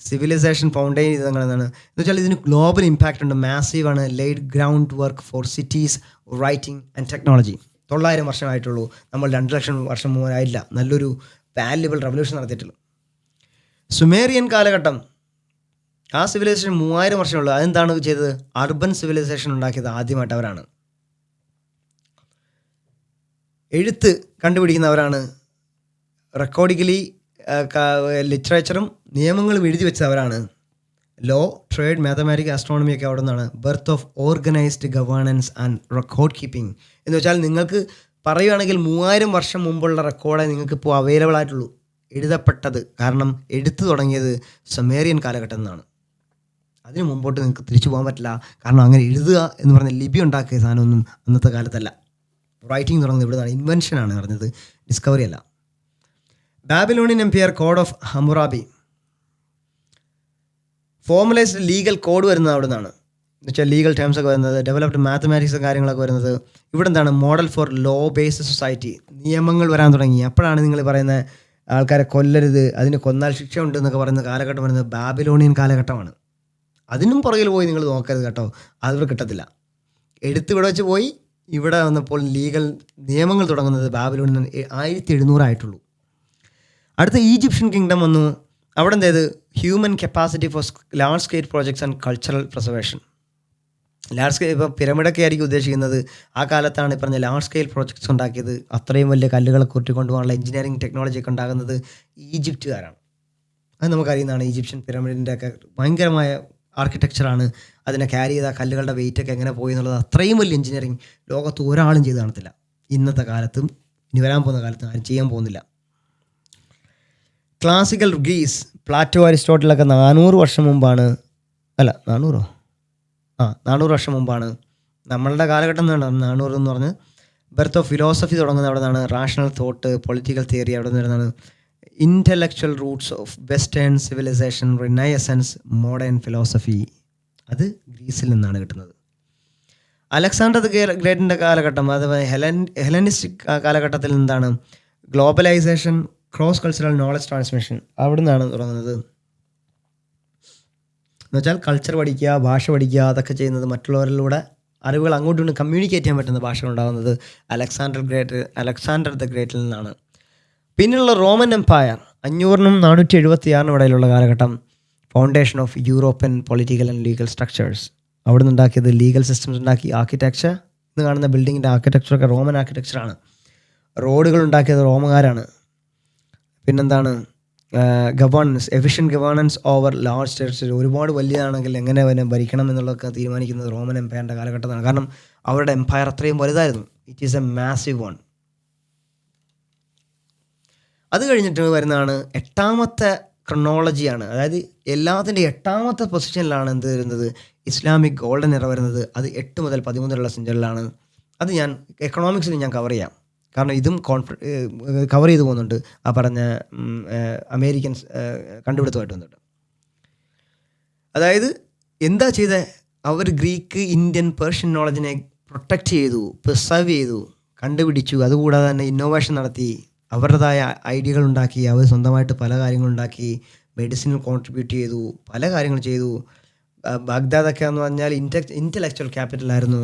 സിവിലൈസേഷൻ ഫൗണ്ടെയിൻ ചെയ്ത് അങ്ങനെയാണ്. എന്ന് വെച്ചാൽ ഇതിന് ഗ്ലോബൽ ഇമ്പാക്റ്റ് ഉണ്ട്, മാസീവാണ്. Laid groundwork for cities, writing and technology. 900 വർഷമായിട്ടുള്ളൂ. നമ്മൾ 2 ലക്ഷം വർഷം മുമ്പ് ആയില്ല. നല്ലൊരു വാല്യുബിൾ റെവല്യൂഷൻ നടത്തിയിട്ടുള്ളൂ. സുമേറിയൻ കാലഘട്ടം, ആ സിവിലൈസേഷൻ 3000 വർഷമുള്ളൂ. അതെന്താണ് ചെയ്തത്? അർബൻ സിവിലൈസേഷൻ ഉണ്ടാക്കിയത് ആദ്യമായിട്ട് അവരാണ്. എഴുത്ത് കണ്ടുപിടിക്കുന്നവരാണ്. റെക്കോർഡിക്കലി ലിറ്ററേച്ചറും നിയമങ്ങളും എഴുതി വെച്ചവരാണ്. ലോ, ട്രേഡ്, മാത്തമാറ്റിക്സ്, ആസ്ട്രോണമി ഒക്കെ അവിടെ നിന്നാണ്. Birth of organised governance and record keeping. എന്ന് വെച്ചാൽ നിങ്ങൾക്ക് പറയുകയാണെങ്കിൽ 3000 വർഷം മുമ്പുള്ള റെക്കോർഡേ നിങ്ങൾക്ക് ഇപ്പോൾ അവൈലബിൾ ആയിട്ടുള്ളൂ, എഴുതപ്പെട്ടത്. കാരണം എഴുത്ത് തുടങ്ങിയത് സുമേറിയൻ കാലഘട്ടം എന്നാണ്. അതിന് മുമ്പോട്ട് നിങ്ങൾക്ക് തിരിച്ചു പോകാൻ പറ്റില്ല. കാരണം അങ്ങനെ എഴുതുക എന്ന് പറഞ്ഞ ലിപി ഉണ്ടാക്കിയ സാധനമൊന്നും അന്നത്തെ കാലത്തല്ല. റൈറ്റിംഗ് തുടങ്ങുന്നത് ഇവിടുന്നാണ്. ഇൻവെൻഷനാണ് പറഞ്ഞത്, ഡിസ്കവറി അല്ല. Babylonian empire, code of Hammurabi. Formulised legal code വരുന്നത് അവിടെ നിന്നാണ്. എന്ന് വെച്ചാൽ ലീഗൽ ടേംസ് ഒക്കെ വരുന്നത്. ഡെവലപ്ഡ് മാത്തമാറ്റിക്സ് കാര്യങ്ങളൊക്കെ വരുന്നത് ഇവിടെ എന്താണ്? Model for law based society. നിയമങ്ങൾ വരാൻ തുടങ്ങി. അപ്പോഴാണ് നിങ്ങൾ പറയുന്ന ആൾക്കാരെ കൊല്ലരുത്, അതിന് കൊന്നാൽ ശിക്ഷ ഉണ്ട് എന്നൊക്കെ പറയുന്ന കാലഘട്ടം വരുന്നത് ബാബിലോണിയൻ കാലഘട്ടമാണ്. അതിനും പുറകിൽ പോയി നിങ്ങൾ നോക്കരുത് കേട്ടോ, അത് കിട്ടത്തില്ല. എഴുത്ത് ഇവിടെ വെച്ച് പോയി. ഇവിടെ വന്നപ്പോൾ ലീഗൽ നിയമങ്ങൾ തുടങ്ങുന്നത് ബാബിലോണിയൻ 1700 ആയിട്ടുള്ളൂ. അടുത്ത ഈജിപ്ഷ്യൻ കിങ്ഡം വന്നു. അവിടെ എന്തേത്? Human capacity for large scale projects and cultural preservation. Large scale ഇപ്പോൾ പിരമിഡൊക്കെ ആയിരിക്കും ഉദ്ദേശിക്കുന്നത്. ആ കാലത്താണ് ഈ പറഞ്ഞ ലാർജ് സ്കെയിൽ പ്രോജക്ട്സ് ഉണ്ടാക്കിയത്. അത്രയും വലിയ കല്ലുകളെ കൂട്ടിക്കൊണ്ടുപോകാനുള്ള എഞ്ചിനീയറിംഗ് ടെക്നോളജി ഒക്കെ ഉണ്ടാകുന്നത് ഈജിപ്തുകാരാണ്. അത് നമുക്കറിയുന്നതാണ്. ഈജിപ്ഷ്യൻ പിരമിഡിൻ്റെ ഒക്കെ ഭയങ്കരമായ ആർക്കിടെക്ചറാണ്. അതിനെ ക്യാരി ചെയ്ത കല്ലുകളുടെ വെയിറ്റൊക്കെ എങ്ങനെ പോയി എന്നുള്ളത് അത്രയും വലിയ എഞ്ചിനീയറിംഗ് ലോകത്ത് ഒരാളും ചെയ്ത് കാണത്തില്ല. ഇന്നത്തെ കാലത്തും ഇനി വരാൻ പോകുന്ന കാലത്തും ആരും ചെയ്യാൻ പോകുന്നില്ല. ക്ലാസിക്കൽ ഗ്രീസ്, പ്ലാറ്റോ, അരിസ്റ്റോട്ടിലൊക്കെ 400 വർഷം മുമ്പാണ്. അല്ല 400 വർഷം മുമ്പാണ്. നമ്മളുടെ കാലഘട്ടം എന്ന് വേണം 400 എന്ന് പറഞ്ഞ്. ബർത്ത് ഓഫ് ഫിലോസഫി തുടങ്ങുന്നത് അവിടെ നിന്നാണ്. റാഷണൽ തോട്ട്, പൊളിറ്റിക്കൽ തിയറി അവിടെ നിന്നാണ്. Intellectual roots of western civilisation, Renaissance, modern philosophy, അത് ഗ്രീസിൽ നിന്നാണ് കിട്ടുന്നത്. അലക്സാണ്ടർ ദ ഗ്രേറ്റിൻ്റെ കാലഘട്ടം, അതുപോലെ ഹെലനിസ്റ്റിക് കാലഘട്ടത്തിൽ നിന്നാണ്. Globalisation, cross cultural knowledge transmission അവിടെ നിന്നാണ് തുടങ്ങുന്നത്. എന്നുവെച്ചാൽ കൾച്ചർ പഠിക്കുക, ഭാഷ പഠിക്കുക, അതൊക്കെ ചെയ്യുന്നത് മറ്റുള്ളവരിലൂടെ അറിവുകൾ അങ്ങോട്ടും ഇങ്ങോട്ടും കമ്മ്യൂണിക്കേറ്റ് ചെയ്യാൻ പറ്റുന്ന ഭാഷകൾ ഉണ്ടാകുന്നത് അലക്സാണ്ടർ ദ ഗ്രേറ്റിൽ നിന്നാണ്. പിന്നെയുള്ള റോമൻ എംപയർ 500-നും 476-നും ഇടയിലുള്ള കാലഘട്ടം. Foundation of European political and legal structures. അവിടെ നിന്ന് ഉണ്ടാക്കിയത് ലീഗൽ സിസ്റ്റംസ് ഉണ്ടാക്കി. ആർക്കിടെക്ചർ, ഇന്ന് കാണുന്ന ബിൽഡിങ്ങിൻ്റെ ആർക്കിടെക്ചറൊക്കെ റോമൻ ആർക്കിടെക്ചറാണ്. റോഡുകൾ ഉണ്ടാക്കിയത് റോമുകാരാണ്. പിന്നെന്താണ്? Governance, efficient governance over large territory. ഒരുപാട് വലിയതാണെങ്കിൽ എങ്ങനെ അവനെ ഭരിക്കണം എന്നുള്ളതൊക്കെ തീരുമാനിക്കുന്നത് റോമൻ എംപയറിൻ്റെ കാലഘട്ടത്താണ്. കാരണം അവരുടെ എംപയർ അത്രയും വലുതായിരുന്നു. It is A massive one. അത് കഴിഞ്ഞിട്ട് വരുന്നതാണ് 8ാമത്തെ ക്രൊണോളജിയാണ്. അതായത് എല്ലാത്തിൻ്റെ 8ാമത്തെ പൊസിഷനിലാണ് എന്ത് വരുന്നത്, ഇസ്ലാമിക് ഗോൾഡൻ എറ വരുന്നത്. അത് 8 മുതൽ 13 വരെയുള്ള സെഞ്ചുറിയിലാണ്. അത് ഞാൻ എക്കണോമിക്സിൽ ഞാൻ കവർ ചെയ്യാം, കാരണം ഇതും കവർ ചെയ്ത് പോകുന്നുണ്ട് ആ പറഞ്ഞ അമേരിക്കൻസ് കണ്ടുപിടുത്തമായിട്ട് വന്നിട്ട്. അതായത് എന്താ ചെയ്ത അവർ, ഗ്രീക്ക്, ഇന്ത്യൻ, പേർഷ്യൻ നോളജിനെ പ്രൊട്ടക്റ്റ് ചെയ്തു, പ്രിസർവ് ചെയ്തു, കണ്ടുപിടിച്ചു. അതുകൂടാതെ തന്നെ ഇന്നോവേഷൻ നടത്തി, അവരുടേതായ ഐഡിയകൾ ഉണ്ടാക്കി, അവർ സ്വന്തമായിട്ട് പല കാര്യങ്ങളുണ്ടാക്കി, മെഡിസിനിൽ കോൺട്രിബ്യൂട്ട് ചെയ്തു, പല കാര്യങ്ങൾ ചെയ്തു. ബാഗ്ദാദൊക്കെ എന്ന് പറഞ്ഞാൽ ഇൻ്റലക്ച്വൽ ക്യാപിറ്റലായിരുന്നു.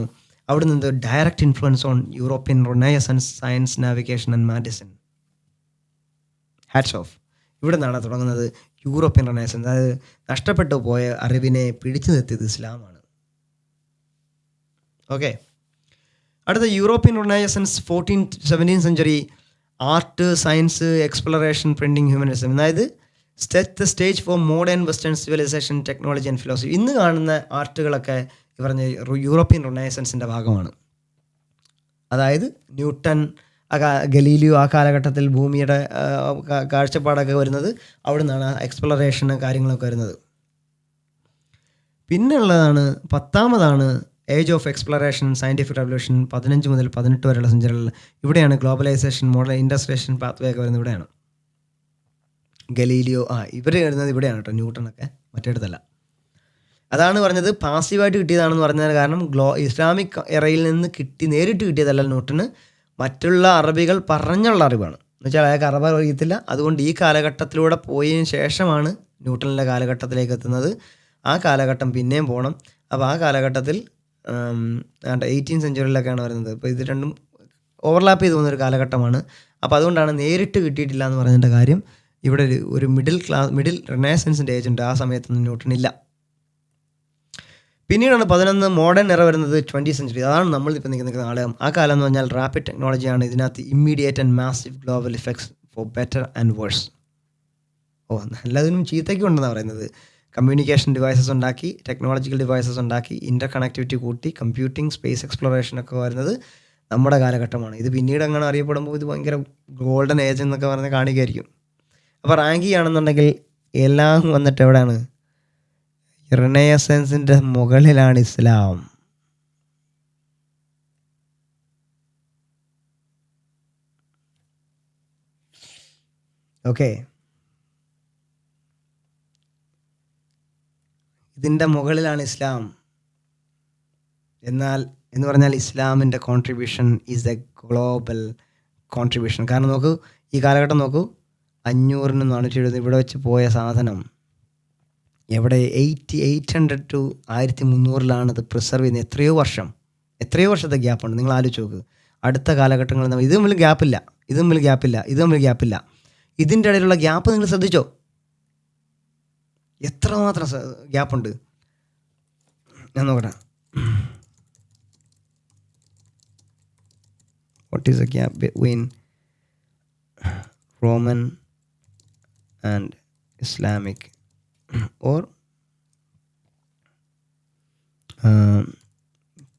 അവിടെ നിന്ന് direct influence on European Renaissance, science, navigation and medicine. Hats off. ഇവിടെ നിന്നാണ് തുടങ്ങുന്നത് യൂറോപ്യൻ റൊനൈസൻസ്. അതായത് നഷ്ടപ്പെട്ടു പോയ അറിവിനെ പിടിച്ചു നിർത്തിയത് ഇസ്ലാമാണ്. ഓക്കെ, അടുത്ത European Renaissance 14th-17th century. Art, science, exploration, printing, humanism. അതായത് set the stage for modern western civilisation, technology and philosophy. ഇന്ന് കാണുന്ന ആർട്ടുകളൊക്കെ പറഞ്ഞ യൂറോപ്യൻ റൊനൈസൻസിൻ്റെ ഭാഗമാണ്. അതായത് ന്യൂട്ടൺ, ഗലീലിയോ ആ കാലഘട്ടത്തിൽ ഭൂമിയുടെ കാഴ്ചപ്പാടൊക്കെ വരുന്നത് അവിടെ നിന്നാണ്. എക്സ്പ്ലോറേഷൻ കാര്യങ്ങളൊക്കെ വരുന്നത്. പിന്നെയുള്ളതാണ് 10ാമതാണ് age of exploration, scientific revolution. 15 മുതൽ 18 വരെയുള്ള സെഞ്ചുറികളിൽ ഇവിടെയാണ് ഗ്ലോബലൈസേഷൻ, മോഡേൺ ഇൻഡസ്ട്രിയേഷൻ പാത്വേ ഒക്കെ വരുന്നത്. ഇവിടെയാണ് ഗലീലിയോ ഇവർ വരുന്നത് ഇവിടെയാണ് കേട്ടോ, ന്യൂട്ടണൊക്കെ മറ്റേടത്തല്ല. അതാണ് പറഞ്ഞത് പാസീവായിട്ട് കിട്ടിയതാണെന്ന് പറഞ്ഞത്. കാരണം ഇസ്ലാമിക് എറയിൽ നിന്ന് നേരിട്ട് കിട്ടിയതല്ല ന്യൂട്ടന്, മറ്റുള്ള അറബികൾ പറഞ്ഞുള്ള അറിവാണ്. എന്നുവെച്ചാൽ അയാൾക്ക് അറബ് അറിയത്തില്ല. അതുകൊണ്ട് ഈ കാലഘട്ടത്തിലൂടെ പോയതിന് ശേഷമാണ് ന്യൂട്ടണിൻ്റെ കാലഘട്ടത്തിലേക്ക് എത്തുന്നത്. ആ കാലഘട്ടം പിന്നെയും പോകണം. അപ്പോൾ ആ കാലഘട്ടത്തിൽ 18th സെഞ്ചുറിയിലൊക്കെയാണ് വരുന്നത്. അപ്പോൾ ഇത് രണ്ടും ഓവർലാപ്പ് ചെയ്ത് പോകുന്നൊരു കാലഘട്ടമാണ്. അപ്പോൾ അതുകൊണ്ടാണ് നേരിട്ട് കിട്ടിയിട്ടില്ല എന്ന് പറഞ്ഞതിൻ്റെ കാര്യം. ഇവിടെ ഒരു മിഡിൽ റിനൈസൻസിൻ്റെ ഏജ് ഉണ്ട്. ആ സമയത്തൊന്നും ന്യൂട്ടണില്ല. പിന്നീടാണ് 11 മോഡേൺ എറ വരുന്നത്, 20th സെഞ്ചുറി. അതാണ് നമ്മളിപ്പോൾ നിൽക്കുന്ന കാലം. ആ കാലം എന്ന് പറഞ്ഞാൽ റാപ്പിഡ് ടെക്നോളജിയാണ്. ഇതിനകത്ത് immediate and massive global effects for better and worse. നല്ലതിനും ചീത്തയ്ക്കും ഉണ്ടെന്നാണ് പറയുന്നത്. കമ്മ്യൂണിക്കേഷൻ ഡിവൈസസ് ഉണ്ടാക്കി, ടെക്നോളജിക്കൽ ഡിവൈസസ് ഉണ്ടാക്കി, ഇൻ്റർ കണക്ടിവിറ്റി കൂട്ടി, കമ്പ്യൂട്ടിംഗ്, സ്പേസ് എക്സ്പ്ലോറേഷനൊക്കെ വരുന്നത് നമ്മുടെ കാലഘട്ടമാണ്. ഇത് പിന്നീട് അങ്ങനെ അറിയപ്പെടുമ്പോൾ ഇത് ഭയങ്കര ഗോൾഡൻ ഏജ് എന്നൊക്കെ പറഞ്ഞ് കാണിക്കുകയായിരിക്കും. അപ്പോൾ റാങ്ക് ചെയ്യുകയാണെന്നുണ്ടെങ്കിൽ എല്ലാം വന്നിട്ട് എവിടെയാണ്? റിനൈസൻസിൻ്റെ മുകളിലാണ് ഇസ്ലാം. ഓക്കെ, ഇതിൻ്റെ മുകളിലാണ് ഇസ്ലാം. എന്ന് പറഞ്ഞാൽ ഇസ്ലാമിൻ്റെ contribution is A global contribution. കാരണം നോക്കൂ, ഈ കാലഘട്ടം നോക്കൂ, 500-470 ഇവിടെ വെച്ച് പോയ സാധനം എവിടെ 800 to 1300 ഇത് പ്രിസർവ് ചെയ്യുന്നത്. എത്രയോ വർഷത്തെ ഗ്യാപ്പുണ്ട്. നിങ്ങൾ ആലോചിച്ച് നോക്ക്. അടുത്ത കാലഘട്ടങ്ങളിൽ ഇത് തമ്മിൽ ഗ്യാപ്പില്ല. ഇതിൻ്റെ ഇടയിലുള്ള ഗ്യാപ്പ് നിങ്ങൾ ശ്രദ്ധിച്ചോ? എത്രമാത്രം ഗ്യാപ്പുണ്ട് ഞാൻ നോക്കട്ടെ. What is A gap between Roman and Islamic or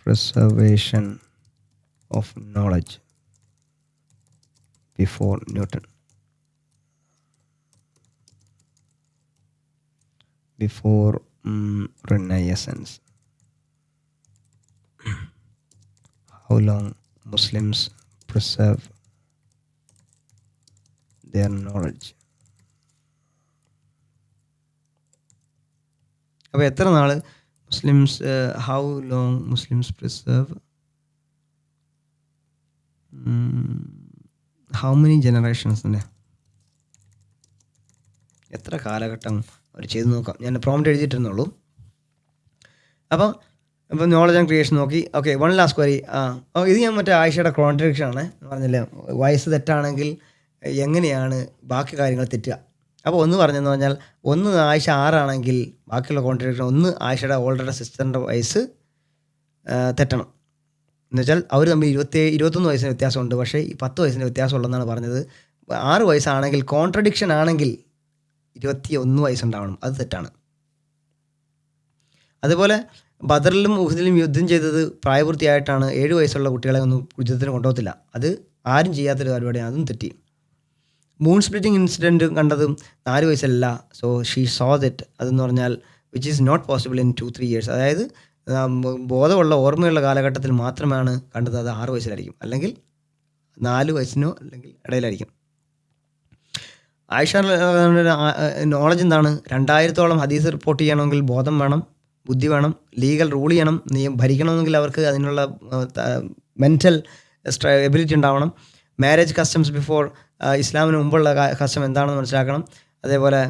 preservation of knowledge before Newton, before Renaissance. How long Muslims preserve their knowledge? അപ്പോൾ എത്ര നാൾ how long Muslims preserve, how many ജനറേഷൻസിൻ്റെ, എത്ര കാലഘട്ടം അവർ ചെയ്ത് നോക്കാം. ഞാൻ പ്രോംപ്റ്റ് എഴുതിയിട്ടെന്നുള്ളൂ. അപ്പോൾ നോളജ് ആൻഡ് ക്രിയേഷൻ നോക്കി. Okay, one last query. ഇത് ഞാൻ മറ്റേ ആയിഷയുടെ കോൺട്രഡിക്ഷൻ ആണ് പറഞ്ഞില്ലേ. വയസ്സ് തെറ്റാണെങ്കിൽ എങ്ങനെയാണ് ബാക്കി കാര്യങ്ങൾ തെറ്റുക? അപ്പോൾ ഒന്ന് പറഞ്ഞെന്ന് പറഞ്ഞാൽ, ഒന്ന് ആയിഷ 6 ആണെങ്കിൽ ബാക്കിയുള്ള കോൺട്രഡിക്ഷൻ, ഒന്ന് ആയിഷയുടെ ഓൾറെഡി സിസ്റ്ററിൻ്റെ വയസ്സ് തെറ്റണം. എന്നുവെച്ചാൽ അവർ തമ്മിൽ 21 വയസ്സിന് വ്യത്യാസമുണ്ട്. പക്ഷേ ഈ 10 വയസ്സിന് വ്യത്യാസമുള്ളതെന്നാണ് പറഞ്ഞത്. 6 വയസ്സാണെങ്കിൽ കോൺട്രഡിക്ഷൻ ആണെങ്കിൽ 21 വയസ്സുണ്ടാവണം. അത് തെറ്റാണ്. അതുപോലെ ബദറിലും ഉഹദിലും യുദ്ധം ചെയ്തത് പ്രായപൂർത്തിയായിട്ടാണ്. 7 വയസ്സുള്ള കുട്ടികളെ ഒന്നും യുദ്ധത്തിന് കൊണ്ടുപോകത്തില്ല. അത് ആരും ചെയ്യാത്തൊരു പരിപാടിയാണ്. അതും തെറ്റി. മൂൺ സ്പ്ലിറ്റിംഗ് ഇൻസിഡൻറ്റ് കണ്ടതും 4 വയസ്സല്ല. So she saw that. അതെന്ന് പറഞ്ഞാൽ which is not possible in 2-3 years. അതായത് ബോധമുള്ള ഓർമ്മയുള്ള കാലഘട്ടത്തിൽ മാത്രമാണ് കണ്ടത്. അത് 6 വയസ്സിലായിരിക്കും, അല്ലെങ്കിൽ 4 വയസ്സിനോ അല്ലെങ്കിൽ ഇടയിലായിരിക്കും. ആയിഷ നോളജ് എന്താണ്? 2000-ഓളം ഹദീസ് റിപ്പോർട്ട് ചെയ്യണമെങ്കിൽ ബോധം വേണം, ബുദ്ധി വേണം, ലീഗൽ റൂൾ ചെയ്യണം, ഭരിക്കണമെങ്കിൽ അവർക്ക് അതിനുള്ള മെൻറ്റൽ എബിലിറ്റി ഉണ്ടാവണം. മാരേജ് കസ്റ്റംസ് ബിഫോർ, ഇസ്ലാമിന് മുമ്പുള്ള കസ്റ്റം എന്താണെന്ന് മനസ്സിലാക്കണം. അതേപോലെ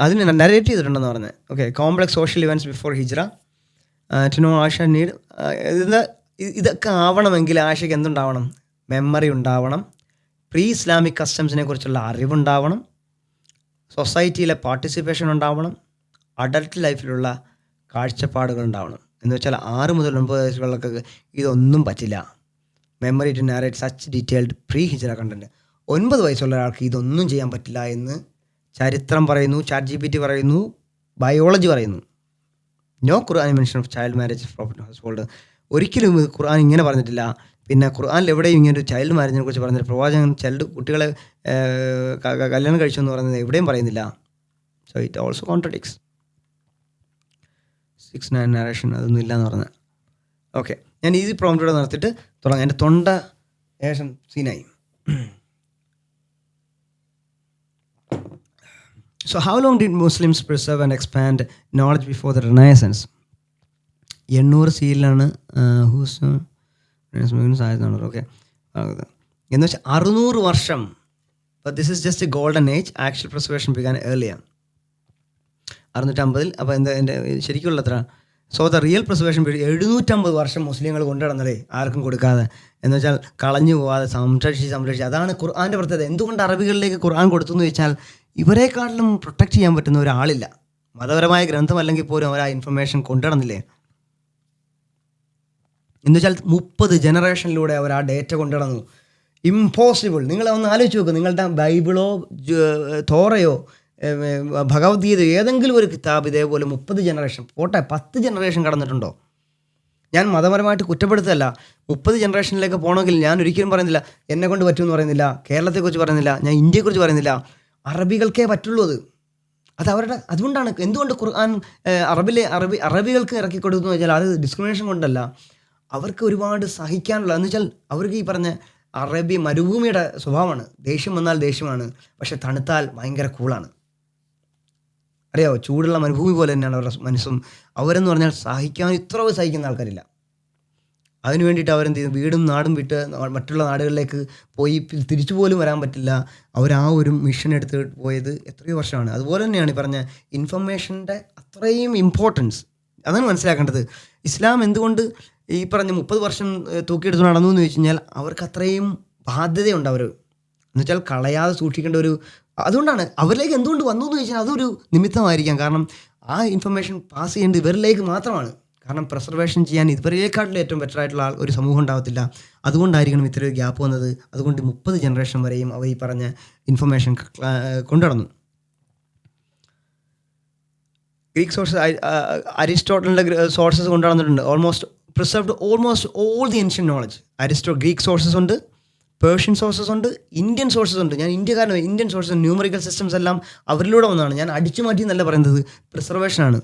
അതിന് നരേറ്റ് ചെയ്തിട്ടുണ്ടെന്ന് പറഞ്ഞത്. Okay, complex social events before ഹിജ്റ ടു നോ ആഷ നീഡ്. ഇതൊക്കെ ആവണമെങ്കിൽ ആഷയ്ക്ക് എന്തുണ്ടാവണം? മെമ്മറി ഉണ്ടാവണം, പ്രീ ഇസ്ലാമിക് കസ്റ്റംസിനെ കുറിച്ചുള്ള അറിവുണ്ടാവണം, സൊസൈറ്റിയിലെ പാർട്ടിസിപ്പേഷൻ ഉണ്ടാവണം, അഡൽട്ട് ലൈഫിലുള്ള കാഴ്ചപ്പാടുകൾ ഉണ്ടാവണം. എന്ന് വെച്ചാൽ 6 മുതൽ 9 വയസ്സുകളിലൊക്കെ ഇതൊന്നും പറ്റില്ല. Memory to narrate such detailed pre Hijra content. 9 വയസ്സുള്ള ഒരാൾക്ക് ഇതൊന്നും ചെയ്യാൻ പറ്റില്ല എന്ന് ചരിത്രം പറയുന്നു, ChatGPT പറയുന്നു, ബയോളജി പറയുന്നു. No Quran mention of child marriage property household. ഒരിക്കലും ഖുർആൻ ഇങ്ങനെ പറഞ്ഞിട്ടില്ല. പിന്നെ ഖുർആനിൽ എവിടെയും ഇങ്ങനെ ഒരു ചൈൽഡ് മാരേജിനെ കുറിച്ച് പറഞ്ഞില്ല. പ്രവാചകൻ കുട്ടികളെ കല്യാണം കഴിച്ചു എന്ന് പറയുന്നത് എവിടെയും പറയുന്നില്ല. So it also contradicts 6-9 narration. അതൊന്നും ഇല്ലയെന്ന് പറഞ്ഞത്. ഓക്കെ, ഞാൻ ഈസി പ്രോംപ്റ്റോടെ നടത്തിയിട്ട് തുടങ്ങാം. എൻ്റെ തൊണ്ട ഏഷൻ സീനായി. So how long did Muslims preserve and expand knowledge before the Renaissance? 800 സീലാണ് okay എന്ന് വെച്ചാൽ 600 വർഷം. But this is just a golden age. Actual preservation began earlier. 650. അപ്പോൾ എൻ്റെ ശരിക്കുള്ള എത്ര? So the real preservation period 750 വർഷം മുസ്ലിങ്ങൾ കൊണ്ടുനടന്നതേ, ആർക്കും കൊടുക്കാതെ. എന്ന് വെച്ചാൽ കളഞ്ഞു പോവാതെ സംരക്ഷിച്ച്. അതാണ് ഖുർആൻ്റെ പ്രത്യേകത. എന്തുകൊണ്ട് അറബികളിലേക്ക് ഖുർആൻ കൊടുത്തു എന്ന് വെച്ചാൽ ഇവരെക്കാട്ടിലും പ്രൊട്ടക്റ്റ് ചെയ്യാൻ പറ്റുന്ന ഒരാളില്ല. മതപരമായ ഗ്രന്ഥം അല്ലെങ്കിൽ പോലും അവർ ആ ഇൻഫർമേഷൻ കൊണ്ടുനടന്നില്ലേ. എന്ന് വെച്ചാൽ 30 ജനറേഷനിലൂടെ അവർ ആ ഡേറ്റ കൊണ്ടുനടന്നു. ഇമ്പോസിബിൾ. നിങ്ങളൊന്ന് ആലോചിച്ച് നോക്കുക. നിങ്ങളുടെ ബൈബിളോ തോറയോ ഭഗവത്ഗീതയോ ഏതെങ്കിലും ഒരു കിതാബ് ഇതേപോലെ 30 ജനറേഷൻ പോട്ടെ 10 ജനറേഷൻ കടന്നിട്ടുണ്ടോ? ഞാൻ മതപരമായിട്ട് കുറ്റപ്പെടുത്തല്ല. 30 ജനറേഷനിലേക്ക് പോകണമെങ്കിൽ ഞാൻ ഒരിക്കലും പറയുന്നില്ല എന്നെ കൊണ്ട് പറ്റുമെന്ന് പറയുന്നില്ല, കേരളത്തെക്കുറിച്ച് പറയുന്നില്ല, ഞാൻ ഇന്ത്യയെക്കുറിച്ച് പറയുന്നില്ല. അറബികൾക്കേ പറ്റുള്ളൂ അത് അവരുടെ. അതുകൊണ്ടാണ് എന്തുകൊണ്ട് ഖുർആൻ അറബികൾക്ക് ഇറക്കി കൊടുക്കുന്നു വെച്ചാൽ അത് ഡിസ്ക്രിമിനേഷൻ കൊണ്ടല്ല. അവർക്ക് ഒരുപാട് സഹിക്കാനുള്ള, എന്ന് വെച്ചാൽ അവർക്ക് ഈ പറഞ്ഞ അറബി മരുഭൂമിയുടെ സ്വഭാവമാണ്. ദേഷ്യം വന്നാൽ ദേഷ്യമാണ്, പക്ഷെ തണുത്താൽ ഭയങ്കര കൂളാണ്. അറിയാമോ? ചൂടുള്ള മരുഭൂമി പോലെ തന്നെയാണ് അവരുടെ മനസ്സും. അവരെന്ന് പറഞ്ഞാൽ ഇത്ര സഹിക്കുന്ന ആൾക്കാരില്ല. അതിന് വേണ്ടിയിട്ട് അവരെന്ത് ചെയ്തു? വീടും നാടും വിട്ട് മറ്റുള്ള നാടുകളിലേക്ക് പോയി തിരിച്ചു പോലും വരാൻ പറ്റില്ല. അവർ ആ ഒരു മിഷൻ എടുത്ത് പോയത് എത്രയോ വർഷമാണ്. അതുപോലെ തന്നെയാണ് ഈ പറഞ്ഞ ഇൻഫർമേഷൻ്റെ അത്രയും ഇമ്പോർട്ടൻസ്. അതാണ് മനസ്സിലാക്കേണ്ടത്. ഇസ്ലാം എന്തുകൊണ്ട് ഈ പറഞ്ഞ 30 വർഷം തൂക്കിയെടുത്ത് നടന്നു എന്ന് ചോദിച്ചു കഴിഞ്ഞാൽ അവർക്ക് അത്രയും ബാധ്യതയുണ്ട്. അവർ എന്ന് വെച്ചാൽ കളയാതെ സൂക്ഷിക്കേണ്ട ഒരു, അതുകൊണ്ടാണ് അവരിലേക്ക് എന്തുകൊണ്ട് വന്നു എന്ന് ചോദിച്ചാൽ അതൊരു നിമിത്തമായിരിക്കാം. കാരണം ആ ഇൻഫർമേഷൻ പാസ് ചെയ്യേണ്ടത് ഇവരിലേക്ക് മാത്രമാണ്. കാരണം പ്രിസർവേഷൻ ചെയ്യാൻ ഇവരേക്കാട്ടിലും ഏറ്റവും ബെറ്റർ ആയിട്ടുള്ള ഒരു സമൂഹം ഉണ്ടാകത്തില്ല. അതുകൊണ്ടായിരിക്കണം ഇത്രയൊരു ഗ്യാപ്പ് വന്നത്. അതുകൊണ്ട് 30 ജനറേഷൻ വരെയും അവർ ഈ പറഞ്ഞ ഇൻഫർമേഷൻ കൊണ്ടുനടന്നു. ഗ്രീക്ക് സോഴ്സസ്, അരിസ്റ്റോട്ടലിൻ്റെ സോഴ്സസ് കൊണ്ടുനടന്നിട്ടുണ്ട്. Preserved almost all the ancient knowledge. Greek sources ഉണ്ട്, പേർഷ്യൻ സോഴ്സസ് ഉണ്ട്, ഇന്ത്യൻ സോഴ്സസ് ഉണ്ട്. ഞാൻ ഇന്ത്യക്കാരനാണ്. ഇന്ത്യൻ സോഴ്സസ്, ന്യൂമറിക്കൽ സിസ്റ്റംസ് എല്ലാം അവരിലൂടെ വന്നതാണ്. ഞാൻ അടിച്ചു മാറ്റി എന്നല്ല പറയുന്നത്, പ്രിസർവേഷനാണ്.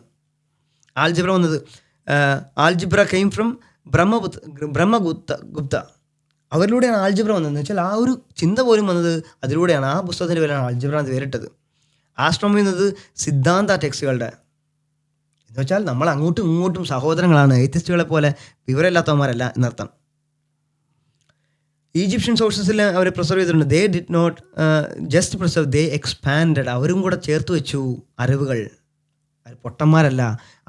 ആൽജിബ്ര വന്നത്, ആൽജിബ്ര കെയിം ഫ്രം ബ്രഹ്മഗുപ്ത. അവരിലൂടെയാണ് ആൽജിബ്ര വന്നതെന്ന് വെച്ചാൽ ആ ഒരു ചിന്ത പോലും വന്നത് അതിലൂടെയാണ്. ആ പുസ്തകത്തിൻ്റെ പേരാണ് ആൽജിബ്ര എന്ന് പേരിട്ടത്. ആസ്ട്രോണമി എന്നത് സിദ്ധാന്ത ടെക്സ്റ്റുകളുടെ, എന്ന് വെച്ചാൽ നമ്മൾ അങ്ങോട്ടും ഇങ്ങോട്ടും സഹോദരങ്ങളാണ്. എത്തിസ്റ്റുകളെ പോലെ വിവരമില്ലാത്തവന്മാരല്ല എന്നർത്ഥം. ഈജിപ്ഷ്യൻ സോഴ്സസിൽ അവർ പ്രിസർവ് ചെയ്തിട്ടുണ്ട്. They did not just preserve, they expanded. അവരും കൂടെ ചേർത്ത് വെച്ചു അറിവുകൾ. പൊട്ടന്മാരല്ല,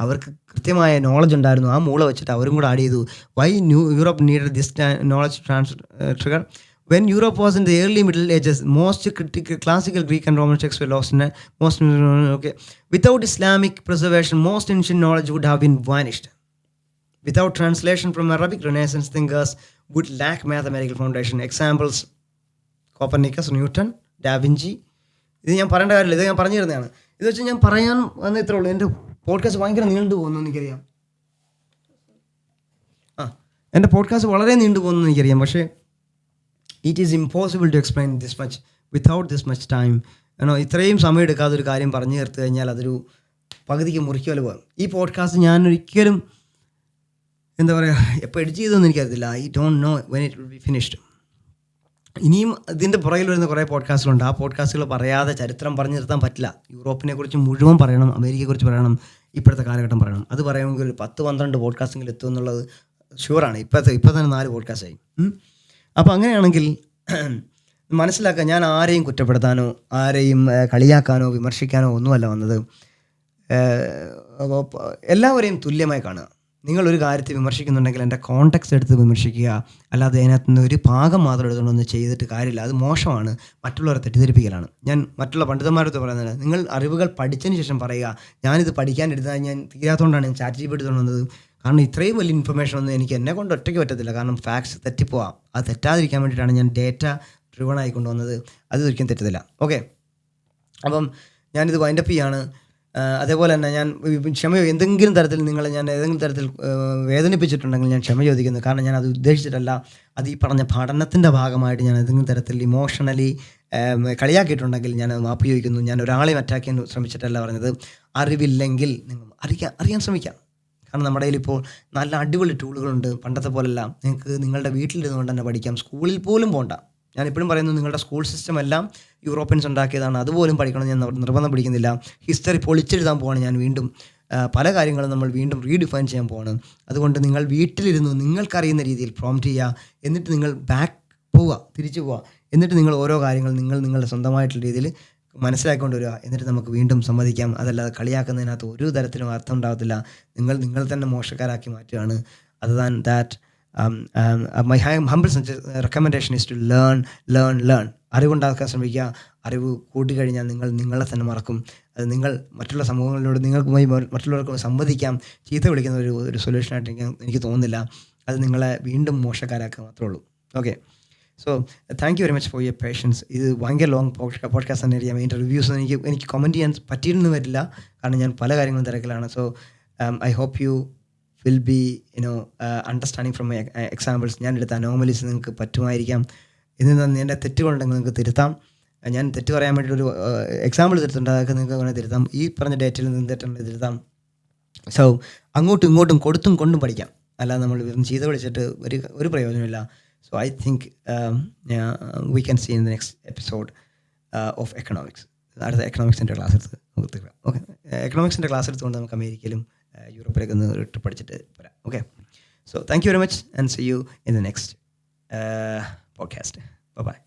അവർക്ക് കൃത്യമായ നോളജ് ഉണ്ടായിരുന്നു. ആ മൂള വെച്ചിട്ട് അവരും കൂടെ ആഡ് ചെയ്തു. Why Europe needed this knowledge trigger? When Europe was in the early Middle Ages, most classical Greek and Roman texts were lost. Without Islamic preservation, most ancient knowledge would have been vanished. Without translation from Arabic, Renaissance thinkers would lack mathematical foundation. Examples: Copernicus, Newton, Da Vinci. ഇത് ഞാൻ പറയേണ്ട കാര്യമില്ല, ഇത് ഞാൻ പറഞ്ഞു തരുന്നതാണ്. ഇത് വെച്ച് ഞാൻ പറയാൻ വന്ന ഇത്രേ ഉള്ളൂ. എൻ്റെ പോഡ്കാസ്റ്റ് ഭയങ്കര നീണ്ടു പോകുന്നു എനിക്കറിയാം. എൻ്റെ പോഡ്കാസ്റ്റ് വളരെ നീണ്ടു പോകുന്നു എനിക്കറിയാം. പക്ഷേ it is impossible to explain this much without this much time. ഇത്രയും സമയം എടുക്കാതെ ഒരു കാര്യം പറഞ്ഞു തീർത്ത് കഴിഞ്ഞാൽ അതൊരു പകുതിക്ക് മുറിക്കുമല്ലോ പോകും. ഈ പോഡ്കാസ്റ്റ് ഞാൻ ഒരിക്കലും എന്താ പറയുക എപ്പോൾ എഡിറ്റ് ചെയ്തതെന്ന് എനിക്കറിയത്തില്ല. I don't no when it will be finished. ഇനിയും ഇതിൻ്റെ പുറകിൽ വരുന്ന കുറേ പോഡ്കാസ്റ്റുകളുണ്ട്. ആ പോഡ്കാസ്റ്റുകൾ പറയാതെ ചരിത്രം പറഞ്ഞു നിർത്താൻ പറ്റില്ല. യൂറോപ്പിനെ കുറിച്ച് മുഴുവൻ പറയണം, അമേരിക്കയെക്കുറിച്ച് പറയണം, ഇപ്പോഴത്തെ കാലഘട്ടം പറയണം. അത് പറയുമെങ്കിൽ ഒരു 10-12 പോഡ്കാസ്റ്റിങ്ങിൽ എത്തും എന്നുള്ളത് ഷുവറാണ്. ഇപ്പോൾ തന്നെ 4 പോഡ്കാസ്റ്റായി. അപ്പോൾ അങ്ങനെയാണെങ്കിൽ മനസ്സിലാക്കുക, ഞാൻ ആരെയും കുറ്റപ്പെടുത്താനോ ആരെയും കളിയാക്കാനോ വിമർശിക്കാനോ ഒന്നുമല്ല വന്നത്. എല്ലാവരെയും തുല്യമായി കാണുക. നിങ്ങളൊരു കാര്യത്തെ വിമർശിക്കുന്നുണ്ടെങ്കിൽ എൻ്റെ കോണ്ടെക്സ്റ്റ് എടുത്ത് വിമർശിക്കുക, അല്ലാതെ അതിനകത്ത് നിന്ന് ഒരു ഭാഗം മാത്രം എടുത്തുകൊണ്ടൊന്ന് ചെയ്തിട്ട് കാര്യമില്ല. അത് മോശമാണ്, മറ്റുള്ളവരെ തെറ്റിദ്ധരിപ്പിക്കലാണ്. ഞാൻ മറ്റുള്ള പണ്ഡിതന്മാരടുത്ത് പറയുന്നത്, നിങ്ങൾ അറിവുകൾ പഠിച്ചതിന് ശേഷം പറയുക. ഞാനിത് പഠിക്കാനെടുത്താൽ ഞാൻ തീരാത്തതുകൊണ്ടാണ് ഞാൻ ChatGPT എടുത്തുകൊണ്ട് വന്നത്. കാരണം ഇത്രയും വലിയ ഇൻഫർമേഷൻ ഒന്നും എനിക്ക് എന്നെ കൊണ്ട് ഒറ്റയ്ക്ക് പറ്റത്തില്ല. കാരണം ഫാക്ട്സ് തെറ്റിപ്പോവാം. അത് തെറ്റാതിരിക്കാൻ വേണ്ടിയിട്ടാണ് ഞാൻ ഡേറ്റ ഡ്രിവൺ ആയിക്കൊണ്ട് വന്നത്. അത് ഒരിക്കലും തെറ്റത്തില്ല. ഓക്കെ, അപ്പം ഞാനിത് വൈൻഡപ്പ് ചെയ്യാണ്. അതേപോലെ തന്നെ ഞാൻ എന്തെങ്കിലും തരത്തിൽ നിങ്ങളെ ഞാൻ ഏതെങ്കിലും തരത്തിൽ വേദനിപ്പിച്ചിട്ടുണ്ടെങ്കിൽ ഞാൻ ക്ഷമ ചോദിക്കുന്നു. കാരണം ഞാൻ അത് ഉദ്ദേശിച്ചിട്ടല്ല. അത് ഈ പറഞ്ഞ പഠനത്തിൻ്റെ ഭാഗമായിട്ട് ഞാൻ ഏതെങ്കിലും തരത്തിൽ ഇമോഷണലി കളിയാക്കിയിട്ടുണ്ടെങ്കിൽ ഞാൻ മാപ്പ് ചോദിക്കുന്നു. ഞാൻ ഒരാളെയും അറ്റാക്ക് ചെയ്യാൻ ശ്രമിച്ചിട്ടല്ല പറഞ്ഞത്. അറിവില്ലെങ്കിൽ നിങ്ങൾ അറിയാൻ ശ്രമിക്കാം. കാരണം നമ്മുടെ കയ്യിൽ ഇപ്പോൾ നല്ല അടിപൊളി ടൂളുകളുണ്ട്. പണ്ടത്തെ പോലെയല്ല. നിങ്ങൾക്ക് നിങ്ങളുടെ വീട്ടിലിരുന്നുകൊണ്ട് തന്നെ പഠിക്കാം. സ്കൂളിൽ പോലും പോകണ്ട. ഞാനിപ്പോഴും പറയുന്നു, നിങ്ങളുടെ സ്കൂൾ സിസ്റ്റം എല്ലാം യൂറോപ്യൻസ് ഉണ്ടാക്കിയതാണ്. അതുപോലും പഠിക്കണം ഞാൻ നിർബന്ധം പിടിക്കുന്നില്ല. ഹിസ്റ്ററി പൊളിച്ചെഴുതാൻ പോവാണ് ഞാൻ വീണ്ടും. പല കാര്യങ്ങളും നമ്മൾ വീണ്ടും റീഡിഫൈൻ ചെയ്യാൻ പോവാണ്. അതുകൊണ്ട് നിങ്ങൾ വീട്ടിലിരുന്ന് നിങ്ങൾക്കറിയുന്ന രീതിയിൽ പ്രോംപ്റ്റ് ചെയ്യുക. എന്നിട്ട് നിങ്ങൾ തിരിച്ചു പോവുക. എന്നിട്ട് നിങ്ങൾ ഓരോ കാര്യങ്ങൾ നിങ്ങളുടെ സ്വന്തമായിട്ടുള്ള രീതിയിൽ മനസ്സിലാക്കിക്കൊണ്ട് വരിക. എന്നിട്ട് നമുക്ക് വീണ്ടും സമ്മതിക്കാം. അതല്ലാതെ കളിയാക്കുന്നതിനകത്ത് ഒരു തരത്തിലും അർത്ഥം ഉണ്ടാകത്തില്ല. നിങ്ങൾ തന്നെ മോശക്കാരാക്കി മാറ്റുകയാണ്. Other than that my humble recommendation is to learn. അറിവുണ്ടാക്കാൻ ശ്രമിക്കുക. അറിവ് കൂട്ടിക്കഴിഞ്ഞാൽ നിങ്ങളെ തന്നെ മറക്കും. അത് നിങ്ങൾ മറ്റുള്ള സമൂഹങ്ങളിലൂടെ നിങ്ങൾക്കുമായി മറ്റുള്ളവർക്ക് സംവദിക്കാം. ചീത്ത വിളിക്കുന്ന ഒരു സൊല്യൂഷനായിട്ട് എനിക്ക് തോന്നുന്നില്ല. അത് നിങ്ങളെ വീണ്ടും മോശക്കാരാക്കുക മാത്രമേ ഉള്ളൂ. Okay, so thank you very much for your patients. ഇത് ഭയങ്കര ലോങ് പോഡ്കാസ്റ്റ് തന്നെ ആയിരിക്കാം. ഇതിൻ്റെ റിവ്യൂസ് എനിക്ക് കമൻറ്റ് ചെയ്യാൻ പറ്റിയിരുന്നു വരില്ല, കാരണം ഞാൻ പല കാര്യങ്ങളും തിരക്കിലാണ്. So I hope you will be understanding from my examples. ഞാൻ എടുത്ത അനോമലീസ് നിങ്ങൾക്ക് പറ്റുമായിരിക്കാം. ഇതിൽ നിന്ന് എൻ്റെ തെറ്റുകളുണ്ടെങ്കിൽ നിങ്ങൾക്ക് തിരുത്താം. ഞാൻ തെറ്റ് പറയാൻ വേണ്ടി ഒരു എക്സാമ്പിൾ എടുത്തിട്ടുണ്ട്. അതൊക്കെ നിങ്ങൾക്ക് വേണമെങ്കിൽ തിരുത്താം. ഈ പറഞ്ഞ ഡേറ്റയിൽ നിന്ന് തെറ്റുണ്ടെങ്കിൽ തിരുത്താം. സോ അങ്ങോട്ടും ഇങ്ങോട്ടും കൊടുത്തും കൊണ്ടും പഠിക്കാം. അല്ലാതെ നമ്മൾ ചെയ്ത് പഠിച്ചിട്ട് ഒരു പ്രയോജനമില്ല. So I think we can see in the next episode of economics. അടുത്ത എക്കണോമിക്സിൻ്റെ ക്ലാസ് എടുത്ത് നമുക്ക് തീർക്കാം. ഓക്കെ, എക്കണോമിക്സിൻ്റെ ക്ലാസ് എടുത്തുകൊണ്ട് നമുക്ക് അമേരിക്കയിലും യൂറോപ്പിലേക്ക് ഒന്ന് ട്രിപ്പ് പഠിച്ചിട്ട് വരാം. Okay, so thank you very much and see you in the next podcast. By.